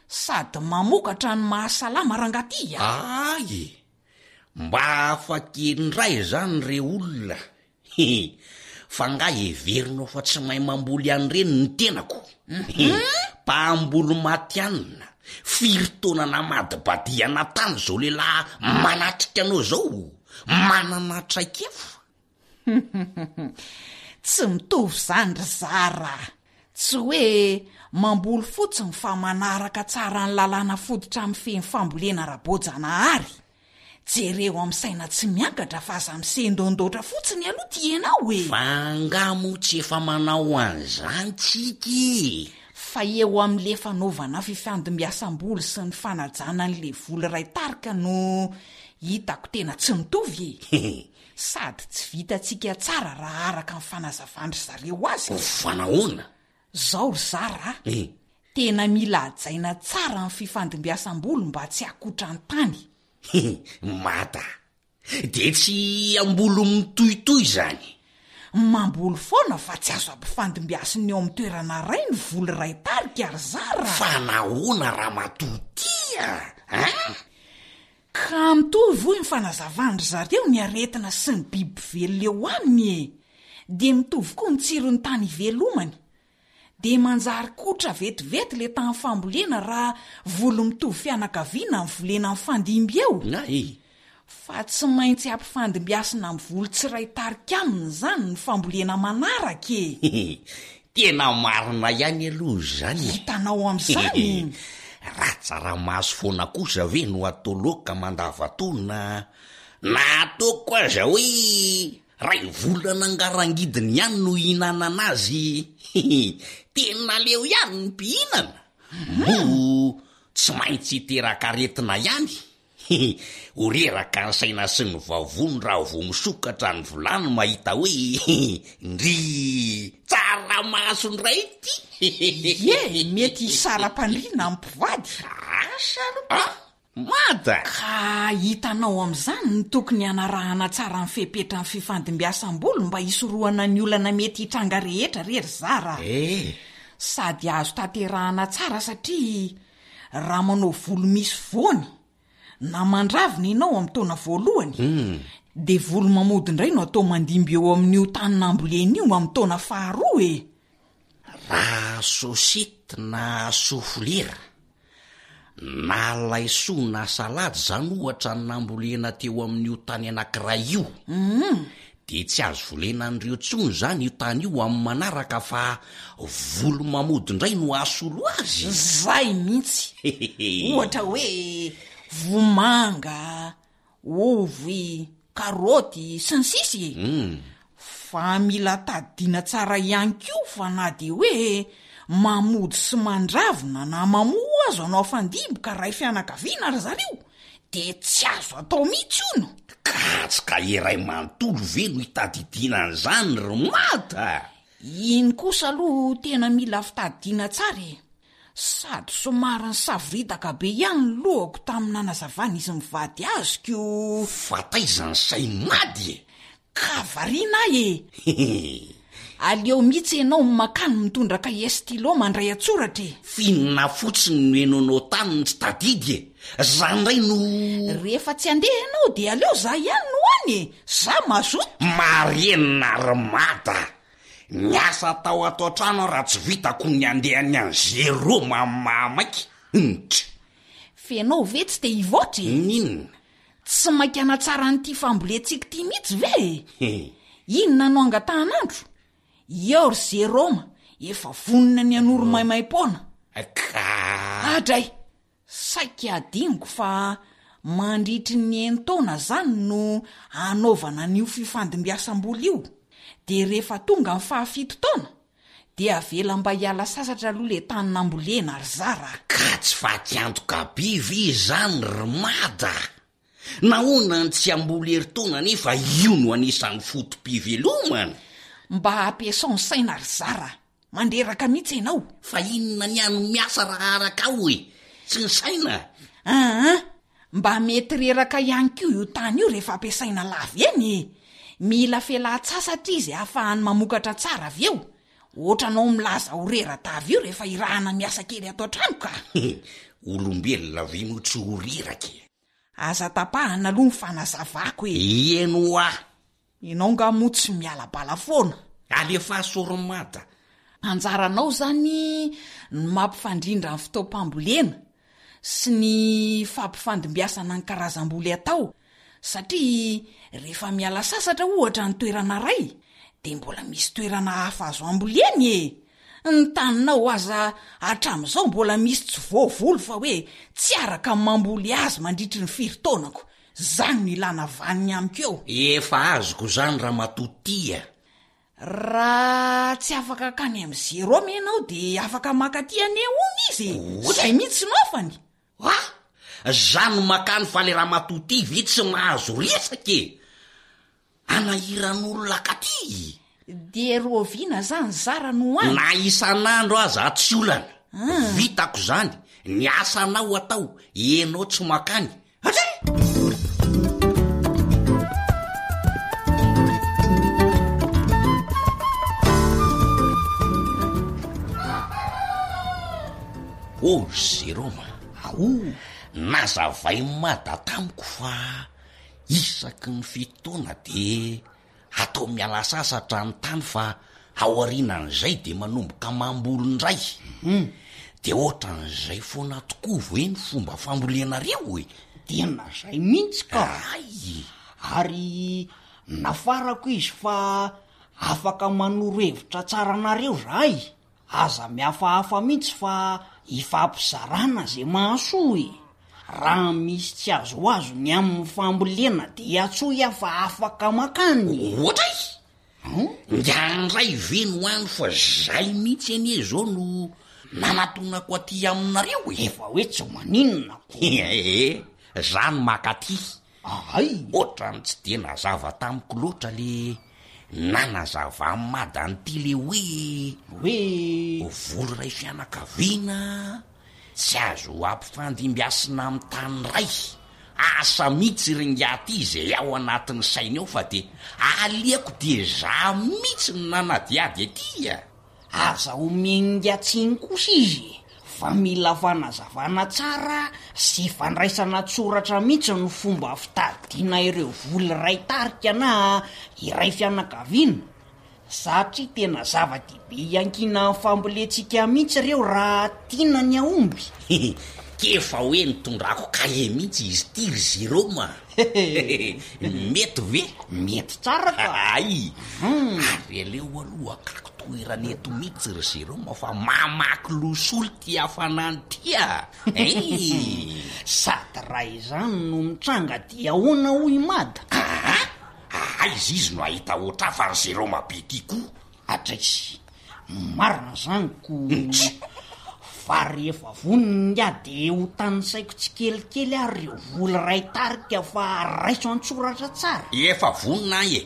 Speaker 2: sady mamokatra ny mahasalama rangaty
Speaker 3: ay mba afaky ndray zany re olona fa nga everinao fa tsy mahay mamboly an'ireny ny tenako mpahambolo matyanina firitaona namadibadiana tany zao lehilahy manatrika anao zao manana traikefa
Speaker 2: tsy mitovy zany ry zara tsy hoe mamboly fotsiny fa manaraka tsara ny lalàna fototra amin'ny feny fambolena rabojanahary jereo amin'ny saina tsy miakatra fa aza misendondota fotsiny aloha tianao
Speaker 3: fangamo tsy efa manao an'izany tsiky
Speaker 2: fa eo amin'le fanaovana fifandombiasam-boly sy ny fanajana n'le voly ray tarika no hitako tena tsy mitovy sady tsy vitantsika tsara raha araka ny fanazavandry zareo azy
Speaker 3: fanahoana
Speaker 2: zao ry zara tena mila ajaina tsara ny fifandombiasam-boly mba tsy hakotra ny tany
Speaker 3: mata de tsy ambolo mitohitoy zany
Speaker 2: mamboly foana fa tsy azo ampifandombiasiny eo amin'ny toerana ray ny voly ray tarika ary zara
Speaker 3: fanahoana raha matotia
Speaker 2: ka mitovy hoy ny fanazavandry zareo ny aretina sy ny biby velona eo aminy de mitovy koa ny tsiro ny tany velomany de manjary kotra vetivety le tany fambolena raha volo mitovy fianakaviana ny volena amin'ny fandimby eo fa tsy maintsy ampifandimbiasina amin'ny voly tsiray tarika aminy zany ny fambolena manaraka
Speaker 3: tena marina ihany aloha zany
Speaker 2: hitanao amin'izany
Speaker 3: raha tsara maso foana kosa ve no atao loka mandavatona na ataoko aza hoe ray volana angarangidiny ihany no hihinanana azy tena leo ihany ny mpihinana mo tsy maintsy hiteraka aretina ihany oreraka ny saina sy ny vavony raha vo misokatra ny volany mahita hoe ndry tsara maso ndray ty
Speaker 2: mety sara-pandriana amin'ny mpivady
Speaker 3: mata
Speaker 2: ka hitanao amin'izany ny tokony hanarahana tsara ny fepetra ny fifandimbiasam-boly mba hisorohana ny olana mety hitranga rehetra rery zara sady azo tanterahana tsara satria raha manao volo misy voany na mandravina ianao amin'ny taona voalohany de volo mamody indray no atao mandimby eo amin'io tany nambolena io amin'ny taona faharoa
Speaker 3: raha sosity na soflera na laisoa na salady zany ohatra ny nambolena teo amin'io tany anankiray io de tsy azo volena an'ireo tsony zany io tany io amin'ny manaraka fa volo mamody indray no asolo azy
Speaker 2: zay mihitsy ohatra hoe vomanga ovy karoty sy ny sisy fa mila tadina tsara ihany koa fa na de hoe mamody sy mandravina na mamoa azo anao fandimby ka ray fianakaviana ary zareo de tsy azo atao mihitsy ono
Speaker 3: katsika iray manontolo ve no hitadidinan'izany ry mata
Speaker 2: iny kosa aloha tena mila fitadidiana tsara sady somary ny savoritaka be ihany ny lohako tamin'ny nanazavana izy mivady azoko
Speaker 3: fataizany sainy mady
Speaker 2: ka variana aleo mihitsy ianao makany mitondraka estilo mandray atsoratra
Speaker 3: finina fotsiny no enonao tany tsy tadidy zany ray no
Speaker 2: rehefa tsy andeha ianao de aleo za ihany no any za mazoto
Speaker 3: marienina ry mata niasa tao ato an-trano raha tsy vitako ny andehany any zero mamamaiky
Speaker 2: fenao ve tsy te hivoatra
Speaker 3: inona
Speaker 2: tsy maikana tsara nyity fambolentsika ty mihitsy ve inona no angatahanandro eo ry zeroma efa vonina ny anoro maimaimpona
Speaker 3: ka
Speaker 2: adray saika adiniko fa mandritry ny entaona zany no anaovana n'io fifandimbiasam-bola io, de rehefa tonga ny 7 taona de avela mba hiala sasatra aloha le tany nambolena ry zara.
Speaker 3: Ka tsy fatiantoka bivy zany rymada, nahoana ny tsy amboly herintaona nefa io no anisan'ny fotom-pivelomana.
Speaker 2: Mba hampiasao ny saina ry zara, mandreraka mihitsy ianao.
Speaker 3: Fa inona ny ano miasa raha araka ao e, tsy ny saina.
Speaker 2: Mba mety reraka ihany koa io tany io rehefa ampiasaina lavy eny. Mila fela-tsasatra izy ahafahany mamokatra tsara avy eo. Ohatranao milaza ho rera-tavy io rehefa irahana miasa kely atao trano ka.
Speaker 3: Olombelona vino tsy ho riraka.
Speaker 2: Aza tapahana aloha ny fanazavako e.
Speaker 3: Ieno
Speaker 2: Ianao nga moa tsy miala bala foana.
Speaker 3: Alefa soromata.
Speaker 2: Anjaranao zany ny mampifandrindra ny fitaopam-bolena sy ny fampifandimbiasana ny karazam-boly atao, satria rehefa miala sasatra ohatra ny toerana ray de mbola misy toerana hafa azo amboleny e. Ny taninao aza hatramin'izao mbola misy tsy voavolo fa hoe tsy araka mamboly azy mandritry ny 4 taonako. Zany ny ilana vaniny amiko eo.
Speaker 3: Efa azoko zany raha matotia.
Speaker 2: Raha tsy afaka kany amin'ny 0 menao de afaka makaty anehoany izy. Zay mihitsy nofany.
Speaker 3: Zany makany fa le raha matoty vitsy mahazo resake. Anahiran'olona katy.
Speaker 2: De rovina zany zara no any.
Speaker 3: Na isan'andro aza tsy olana. Vitako zany. Ny asanao atao, ianao tsy makany. Zeroma, nazavay mada tamiko fa isaky ny 7 taona de atao miala sasatra ny tany fa aorianan'izay de manomboka mambolondray. De ohatran'izay foana tokoa ve ny fomba fambolenareo e?
Speaker 10: Tena zay mihitsy ka. Ary nafarako izy fa afaka manoro-hevitra tsara anareo rahay. Aza mihafahafa mihitsy fa ifampizarana zay mahasoa e. Raha misy tsy azo ny amin'ny fambolena de atsoya fa afaka makany.
Speaker 3: Ohatray? Ndray veno any fa zay mihitsy anie zao no nanatonako aty aminareo e.
Speaker 10: Efa hoe tsy maninona ko.
Speaker 3: Zany makaty. Ohatrany tsy de nazava tamiko loatra le nanazava mada nyty le hoe volo ray fianakaviana tsy azo ampifandimbiasina amin'ny tany ray. Asa mihitsy ringaty izay ao anatin'ny saina ao fa de aliako de za mihitsy ny nanadiady aty.
Speaker 10: Aza omengatsiny kosa izy fa mila fanazavana tsara sy fandraisana tsoratra mihitsy ny fomba fitadiana ireo voly ray tarika na iray fianakaviana, satria tena zava-dehibe iankina famboletsika mihitsy ireo raha tiana ny aomby.
Speaker 3: Kefa hoe nitondrako kahe mihitsy izy ty Zeroma. Mety ve?
Speaker 10: Mety tsara ka.
Speaker 3: Ary aleo aloha akako toeraneto mihitsy ry Zeroma fa mamaky losolo ty hafanany tya.
Speaker 10: Sady raha izany no mitranga dia ahoana hoy mada?
Speaker 3: Izy no ahita oatra fa ry Zeroma be ty koa.
Speaker 10: Atraisy marina zany ko. Fa rehefa voniny de ho tany saiko tsy kelikely ary reo voly ray tarika fa raiso an-tsoratra tsara.
Speaker 3: Efa vonina e.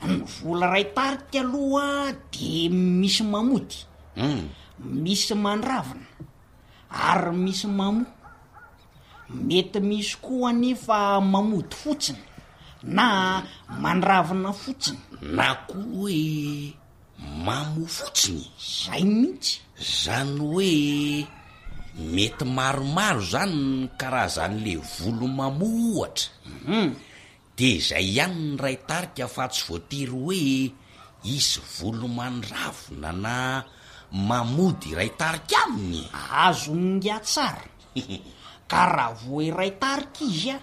Speaker 10: Ny voly ray tarika aloha de misy mamody, misy mandravina ary misy mamo. Mety misy koa anefa mamody fotsiny na mandravina fotsiny
Speaker 3: na koa hoe mamo fotsiny.
Speaker 10: Zay mihitsy.
Speaker 3: Zany hoe mety maromaro zany ny karazan'le volo mamo ohatra. De zay ihany ny ray tarika fa tsy voatery hoe isy volo mandravina na mamody ray tarika aminy.
Speaker 10: Azo nga tsara. Ka raha voe ray tarika izy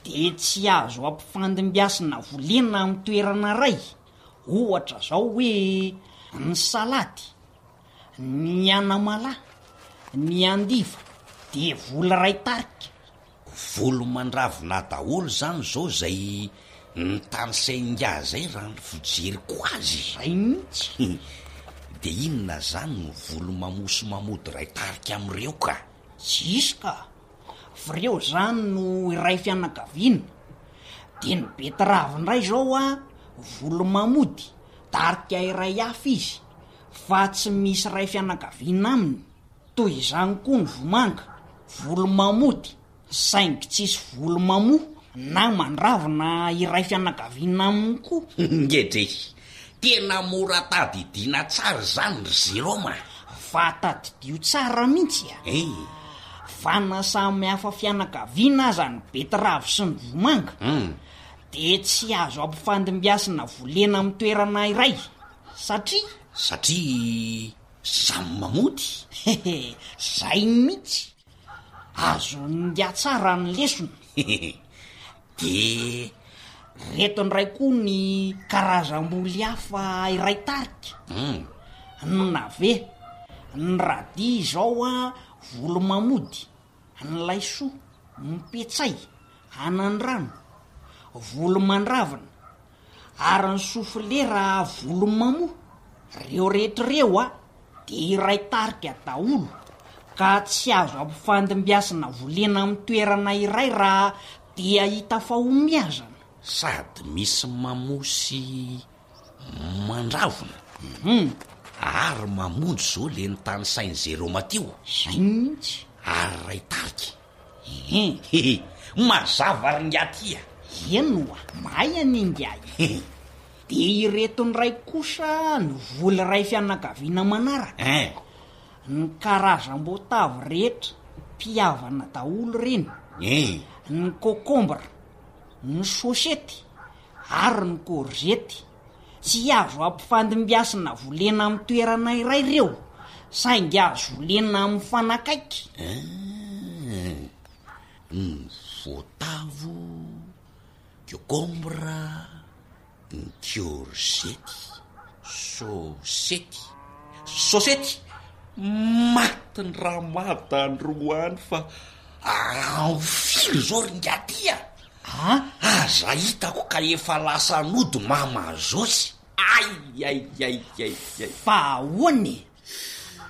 Speaker 10: de tsy azo ampifandimbiasina volena amin'ny toerana ray. Ohatra zao hoe ny salady, ny anamalahy, ny andiva, de vola ray tarika.
Speaker 3: Volo mandravina daholo zany zao zay ny tany sainga zay raha ny fijeriko azy
Speaker 10: zay mihitsy.
Speaker 3: De inona zany no volo mamosy mamody ray tarika am'ireo ka?
Speaker 10: Tsisy ka, fireo zany no iray fianakaviana. De ny betiravindray zao a volo mamody tarika iray hafa izy, fa tsy misy ray fianakaviana aminy. Toy izany koa ny vomanga, volo mamody saingy tsisy volo mamo na mandravina iray fianakaviana aminy koa.
Speaker 3: Ngedre, tena mora tadidina tsara zany ry Zeroma.
Speaker 10: Fa tadidio tsara mihitsy a. Fa na samy hafa fianakaviana aza ny betiravo sy ny vomanga, de tsy azo ampifandimbiasina volena amin'ny toerana iray satria samy mamody. Zay mihitsy, azo ndia tsara ny lesony.
Speaker 3: De
Speaker 10: reto ndray koa ny karazam-boly hafa iray tarika. Ny nave, ny radi zao a volo mamody, ny laisoa, ny petsay, anandrano, volo mandravina, ary ny sofilera volo mamo. Reo rehetrareo a de iray tarika daholo, ka tsy azo ampifandimbiasina volena amin'ny toerana iray raha dia hita fahombiazana.
Speaker 3: Sady misy mamosy mandravina ary mamonjy zao le ny tany sainy Zeroma teo.
Speaker 10: Zay mihitsy.
Speaker 3: Ary ray tarika. Mazava ry ngatya.
Speaker 10: Eno a, mahay aningay. De ireto ny ray kosa ny voly ray fianakaviana manaraka. Ny karazam-boatavy rehetra mpiavana daholo reny. Ny kokombra, ny sosety ary ny korzety tsy azo ampifandimbiasina volena amin'ny toerana iray reo, saingy azo volena amin'ny fanakaiky.
Speaker 3: Ny voatavo, kokombra, ny korzety, sosety maty ny raha matandroany fa filo zao ry ngatya. Aza hitako ka efa lasa nody mamazosy. Ay.
Speaker 10: Fa ahoany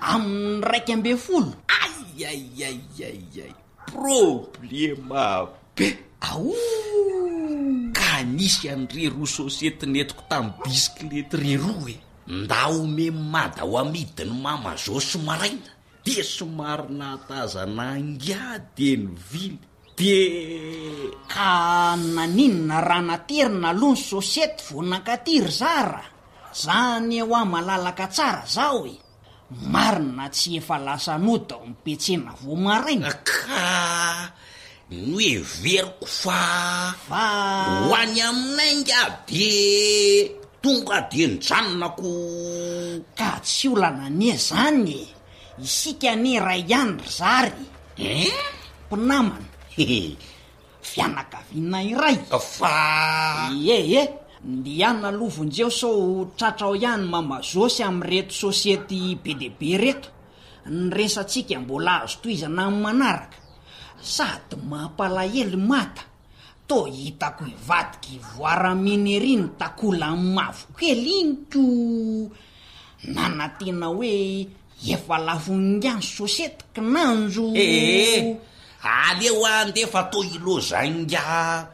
Speaker 10: amin'ny 12?
Speaker 3: Ay. Problema be. Ka nisy an're roa sosiety netiko tamin'ny bisikilety re roa nda ome mada ho amidiny mamazosy maraina, de somary nahatazana angady ny vily. De
Speaker 10: ka naninona raha naterina aloha ny sosiety vo nankatiry zara. Zany eo a malalaka tsara zao marina tsy efa lasa nody ao mipetsena vo maraina.
Speaker 3: Ka no everiko fa ho any aminay ngady tonga de nijanonako.
Speaker 10: Ka tsy olana ane zany, isika ane ray ihany ry zary. Mpinamana, fianakaviana iray.
Speaker 3: Fa
Speaker 10: ndiana lovonjeo sao tratrao ihany mamazosy am'reto sosiety be de be reto. Nyresatsika mbola azo toizana amin'ny manaraka, sady mampalahelo mata. To hitako ivadiky voaraminy ery ny takola amin'ny mavokely iny ko nanatena hoe efa lafongany sosiety kinanjo.
Speaker 3: Aleo andefa to ilozanga.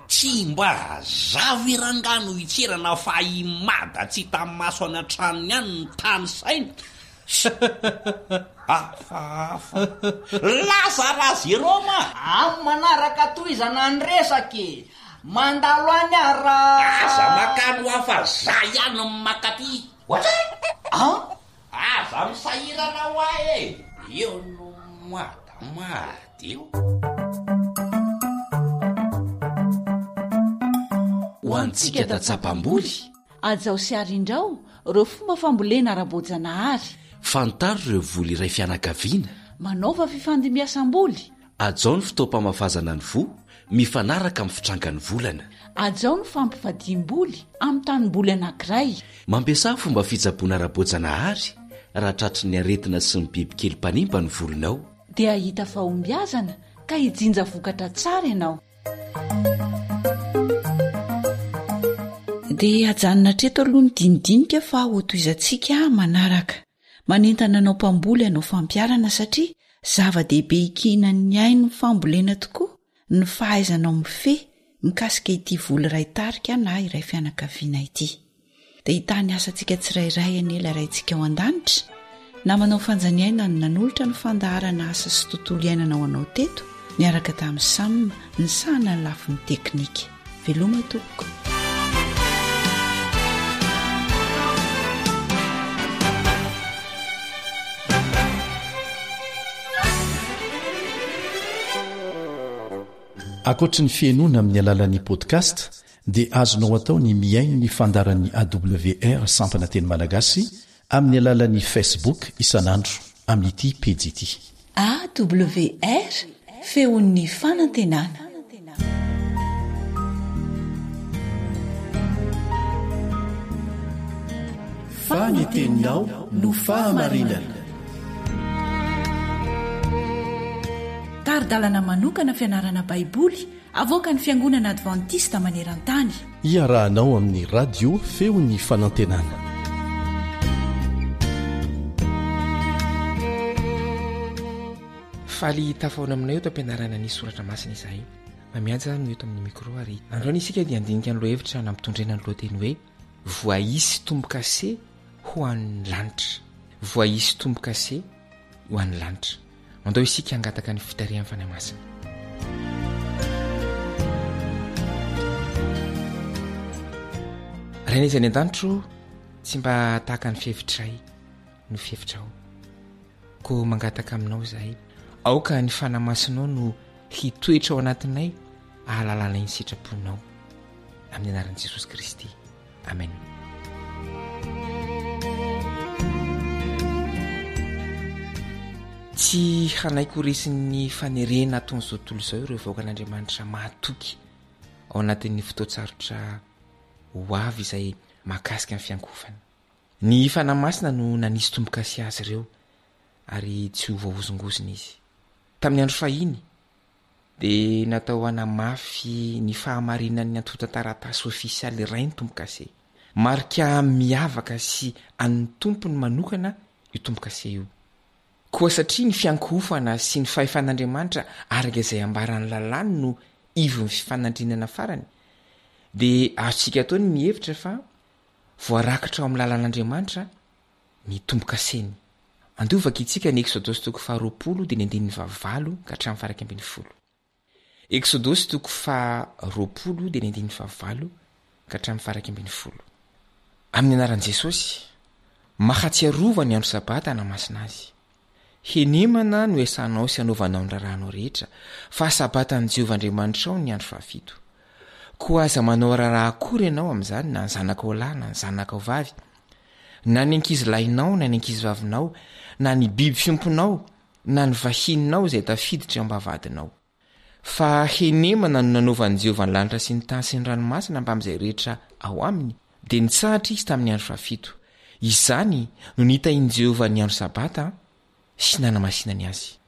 Speaker 3: Tsy mba zavy rangano itserana fa imada tsy tamin'ny maso any an-tranony ihany ny tany saina. Lasa raha Zeroma
Speaker 10: amin'ny manaraka toizana ny resaky mandalo any ara.
Speaker 3: Aza makano hafa za ihany makaty. Aza misahirana ho ahy eo no mady eo.
Speaker 11: Ho antsika datsapam-boly,
Speaker 4: ajao sy arindrao reo fomba fambolena ara-boajanahary.
Speaker 11: Fantaro ireo voly iray fianakaviana.
Speaker 4: Manaova fifandimbiasam-boly.
Speaker 11: Ajao ny fitaopam-mafazana ny vo mifanaraka amin'ny fitrangany volana.
Speaker 4: Ajao ny fampifadiam-boly amin'ny tanim-boly anankiray.
Speaker 11: Mampiasa fomba fitsaboana ara-boajanahary raha tratry ny aretina sy ny bibikely mpanimba ny volonao
Speaker 4: dia hita fahombiazana ka hijinja vokatra tsara ianao. Dia ajanona treto aloha ny dinidinika fa hotoizantsika manaraka. Manentana anao mpamboly anao fampiarana satria zava-dehibe ikinan'ny ainy ny fambolena tokoa ny fahaizanao mifehy mikasika ity voly iray tarika na iray fianakaviana ity. Dia hitany asantsika tsirairay anela raintsika ao an-danitra na manao fanjaniaina ny nanolotra ny fandaharana asa sy tontolo iainana ao anao teto miaraka tamin'ny samina ny sahana ny lafin'ny teknika. Veloma tompoko.
Speaker 12: Ankoatra ny fiainoana amin'ny alalan'ny podcast dia azonao atao ny miaino ny fandaran'ny AWR sampana teny malagasy amin'ny alalan'ny Facebook isanandro amin'ity pejy ity.
Speaker 4: AWR feon'ny fanantenana.
Speaker 12: Faneteninao no fahamarinana.
Speaker 4: Taridalana manokana fianarana baiboly avoaka ny fiangonana advantista maneran-tany.
Speaker 12: Iarahanao amin'ny radio feon'ny fanantenana.
Speaker 13: Faly tafaona aminay eto ampianarana ny soratra masina izahay. Mamiaja no eto amin'ny mikro ary androany isika dia andinika ny lohevitra nampitondrena ny lohateny hoe voaisy tombo-kase ho an'ny lanitra. Voaisy tombo-kase ho an'ny lanitra. Mandao isika hangataka ny fitarihan'ny fanahy masina. Raha izy any an-danitro tsy mba tahaka ny fihevitray no fihevitrao. Ko mangataka aminao izahay. Aoka ny fanahy masinao no hitoetra ao anatinay ahalalana ny sitraponao. Amin'ny anaran'i Jesosy Kristy. Amen. Tsy hanaiko resin'ny fanerena ataon'izao tontolo izao ireo vaokan'Andriamanitra mahatoky ao anatin'ny fotoatsarotra ho avy izay mahakasika ny fiankofana. Ny fanahy masina no nanisy tombo-kase azy ireo ary tsy ho voahozongozona izy. Tamin'ny andro fahiny dia natao hanamafy ny fahamarinan'ny antota-taratasy ofisialy iray ny tombo-kase. Marika miavaka sy an'ny tompony manokana io tombo-kase io. Koa satria ny fiankofana sy ny fahefan'Andriamanitra araka izay ambaran'ny lalàny no ivon'ny fifanandrinana farany, dia azontsika atao ny mihevitra fa voarakitra ao amin'ny lalàn'Andriamanitra ny tombo-kaseny. Andovaka itsika ny Exodosy toko 20 dia ny 19 ka hatramin'ny faraka 10. Exodosy toko 20 dia ny 19 ka hatramin'ny faraka 10. Amin'ny anaran'i Jesosy, mahatsiarova ny andro sabata hanamasina azy. Henemana no esanao sy anaovanao ny rahanao rehetra, fa sabatan'i Jehovah Andriamanitra ao ny andro 7. Koa aza manao raharaha akory ianao amin'izany, na ny zanakao lahy na ny zanakao vavy, na ny ankizy lahinao na ny ankizy vavinao, na ny biby fiomponao na ny vahininao izay tafiditra ambavadinao. Fa henemana no nanaovan'i Jehovah ny lanitra sy ny tany sy ny ranomasina mba amin'izay rehetra ao aminy, dia nitsahatra izy tamin'ny andro 7. Izany no nitahin'i Jehovah ny andro sabata sy nanamasinany azy.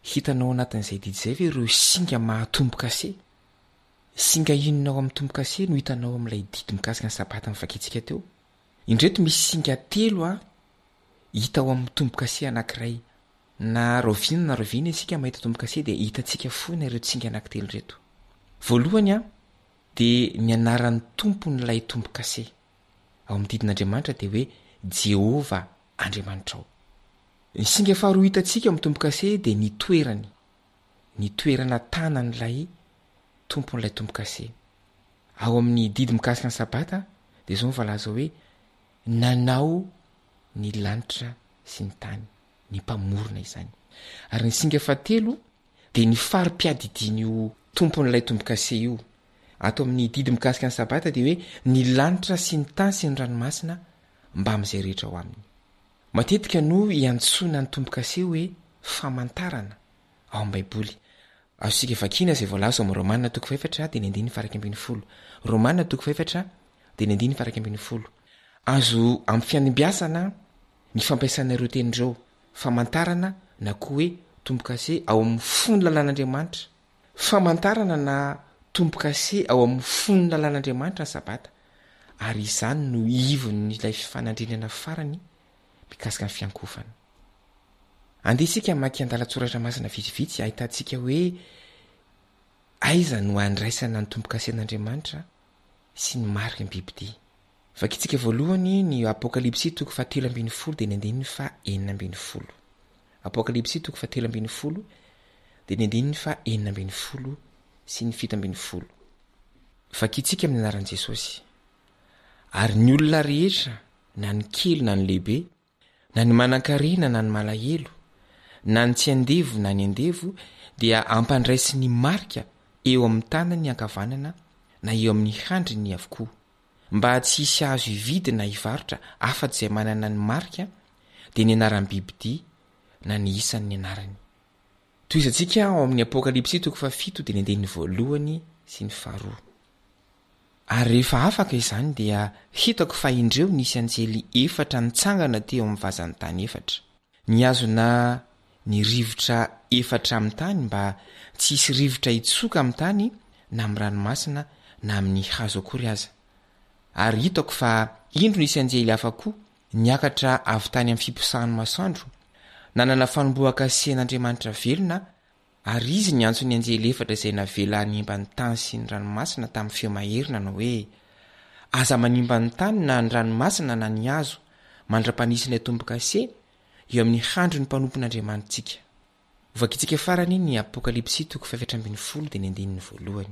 Speaker 13: Hitanao anatin'izay didy izay ve ireo singa mahatombo-kase? Singa inonao amin'ny tombo-kase no hitanao amin'ilay didy mikasika ny sabata mivakitsika teo? Indreto misy singa 3 hita ao amin'ny tombo-kase anankiray. Na rovina isika mahita tombo-kase dia hitantsika foana ireo singa anankitelo reto. Voalohany dia ny anaran'ny tompon'ilay tombo-kase. Ao amin'ny didin'Andriamanitra dia hoe Jehovah Andriamanitra ao. Ny singa faharoa hitantsika amin'ny tombo-kase dia ny toerany. Ny toerana tanan'ilay tompon'ilay tombo-kase. Ao amin'ny didy mikasika ny sabata dia izao mivalaza hoe nanao ny lanitra sy ny tany, ny mpamorona izany. Ary ny singa fahatelo dia ny fari-piadidian'io tompon'ilay tombo-kase io. Ato amin'ny didy mikasika ny sabata dia hoe ny lanitra sy ny tany sy ny ranomasina mba amin'izay rehetra ao aminy. Matetika no iantsoana ny tombo-kase hoe famantarana ao amin'ny baiboly. Azontsika vakiana izay voalaza ao amin'ny Romanina toko 4 dia ny 9:12. Romanina toko 4 dia ny 9:12. Azo amin'ny fianimbiasana ny fampiasanareo tenin'ireo famantarana na koa hoe tombo-kase ao amin'ny fony lalàn'andriamanitra famantarana na tombo-kase ao amin'ny fony lalàn'andriamanitra ny sabata ary izany no ivon'ilay fifanandrenana farany mikasika ny fiankofana andesika maky an-dalatsoratra masina vitsivitsy ahitantsika hoe aiza no andraisana ny tombo-kase an'andriamanitra sy ny marika ny bibidi vakitsika voalohany ny apokalipsy toko 7:10 dia ny 9:9 apokalipsy toko 7:10 dia ny 9:9 sy ny 7:10 vakitsika amin'ny anaran'i Jesosy ary ny olona rehetra na ny kely na ny lehibe na ny manan-karena na ny malahelo na ny tsy andevo na ny andevo dia ampandraisy ny marika eo amin'ny tanany ankavanana na eo amin'ny handriny avokoa mba tsy hisy azo ividy na hivarotra afa-tsy izay manana ny marika dia ny anaran'ny bibidi na ny isan'ny anarany toy izantsika ao amin'ny apokalipsy toko 7 dia ny 1 sy ny 2 ary rehefa afaka izany dia hitako fa indreo nisy anjely 4 nitsangana teo amin'ny vazan'ny tany 4 ny azona ny rivotra 4 amin'ny tany mba tsy hisy rivotra hitsoka amin'ny tany na amin'ny ranomasina na amin'ny hazo akory aza ary hitako fa indro nisy anjely hafa koa niakatra avy tany amin'ny fiposahan'ny masoandro nanana fanomboaka sen'andriamanitra velona ary izy ny antso ny anjely 4 izay navela nimba ny tany sy ny ranomasina tamin'ny feo maherina na hoe aza manimba ny tany na ny ranomasina na ny hazo mandra-panisiny atombo-kase eo amin'ny handro ny mpanompon'andriamanitsika vakitsika farany ny apokalipsy toko 7:10 dia ny 1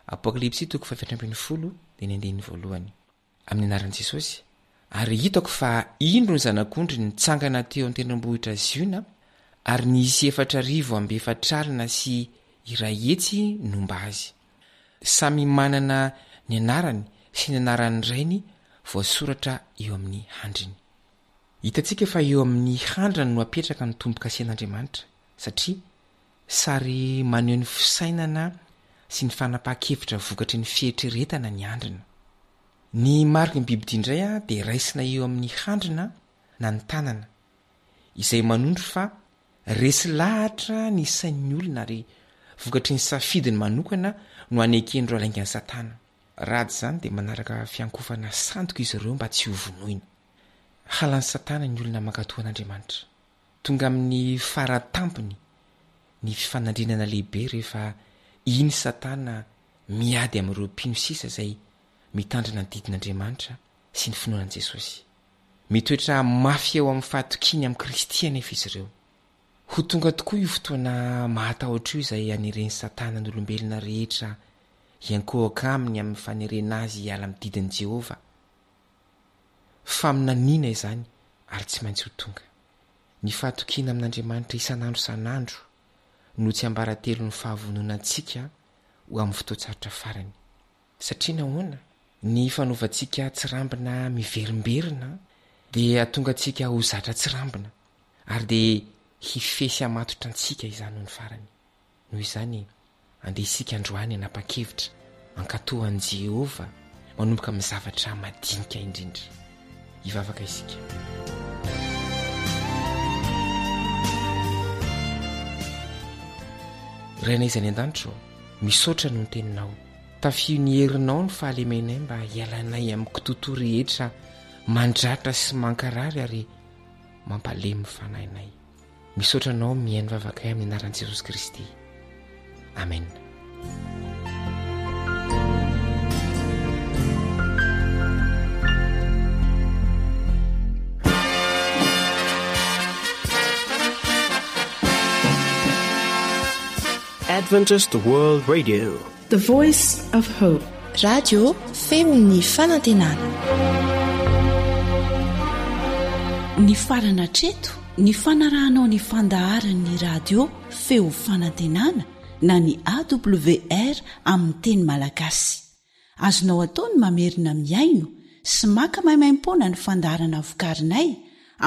Speaker 13: apokalipsy toko 7:10 dia ny 1 amin'ny anaran'i Jesosy ary hitako fa indro ny zanak'ondry nitsangana teo an-tendrombohitra Ziona ary nisy 4,400 sy iray etsy nomba azy samy manana ny anarany sy ny anaran'ny rainy voasoratra eo amin'ny handriny hitantsika fa eo amin'ny handrany no apetraka ny tombo-kase an'Andriamanitra satria sary maneho ny fisainana sy ny fanapaha-kevitra vokatry ny fieritreretana ny andrina ny mariky ny bibidi indray dia raisina eo amin'ny handrina na ny tanana izay manondro fa resy lahatra ny sain'ny olona ary vokatry ny safidiny manokana no anekendro alainga ny satana ratsy izany dia manaraka fiankofana sandoka izy ireo mba tsy hovonoina halan'ny satana ny olona mankatoa an'Andriamanitra tonga amin'ny faratampony ny fifanandrinana lehibe rehefa iny satana miady amin'ireo mpino sisa izay mitandrina ny didin'Andriamanitra sy ny finoanan'i Jesosy mitoetra mafy eo amin'ny fahatokiny amin'ny Kristy anefa izy ireo ho tonga tokoa io fotoana mahatahotra io izay anireny satana ny olombelona rehetra iankohaka aminy amin'ny fanerena azy hiala amin'ny didin'i Jehova fa minanina izany ary tsy maintsy ho tonga ny fahatokina amin'Andriamanitra isan'andro san'andro no tsy ambaratelo ny fahavonona antsika ho amin'ny fotoatsarotra farany satria nahoana ny fanaovantsika tsirambina miverimberina dia atonga antsika ho zatra tsirambina ary dia hifesy amatotra antsika izany ho ny farany noho izany andeha isika androany anapa-kevitra ankatohan'i Jehova manomboka amin'ny zavatra madinika indrindra hivavaka isika raina izy any an-danitro misaotra no ny teninao tafio ny herinao ny fahalemenay mba hialanay amin'ny kitoto rehetra mandratra sy mankarary ary mampalemy fanahinay misaotra anao mihaino vavakay amin'ny anaran'i Jesosy Kristy amen.
Speaker 1: Adventist World Radio,
Speaker 4: the voice of hope.
Speaker 14: Radio femon'ny fanantenana.
Speaker 4: Ny farana treto, ny fanarahanao ny fandaharan'ny radio feo fanantenana na ny AWR amin'ny teny malagasy. Azonao ataony mamerina miaino sy maka maimaimpoana ny fandaharana vokarinay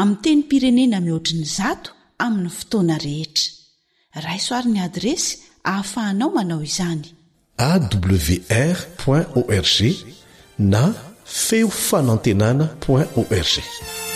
Speaker 4: amin'ny teny pirenena mihoatriny 100 amin'ny fotoana rehetra. Raisoaryn'ny adresy ahafahanao manao izany.
Speaker 7: awr.org na feofanantenana.org.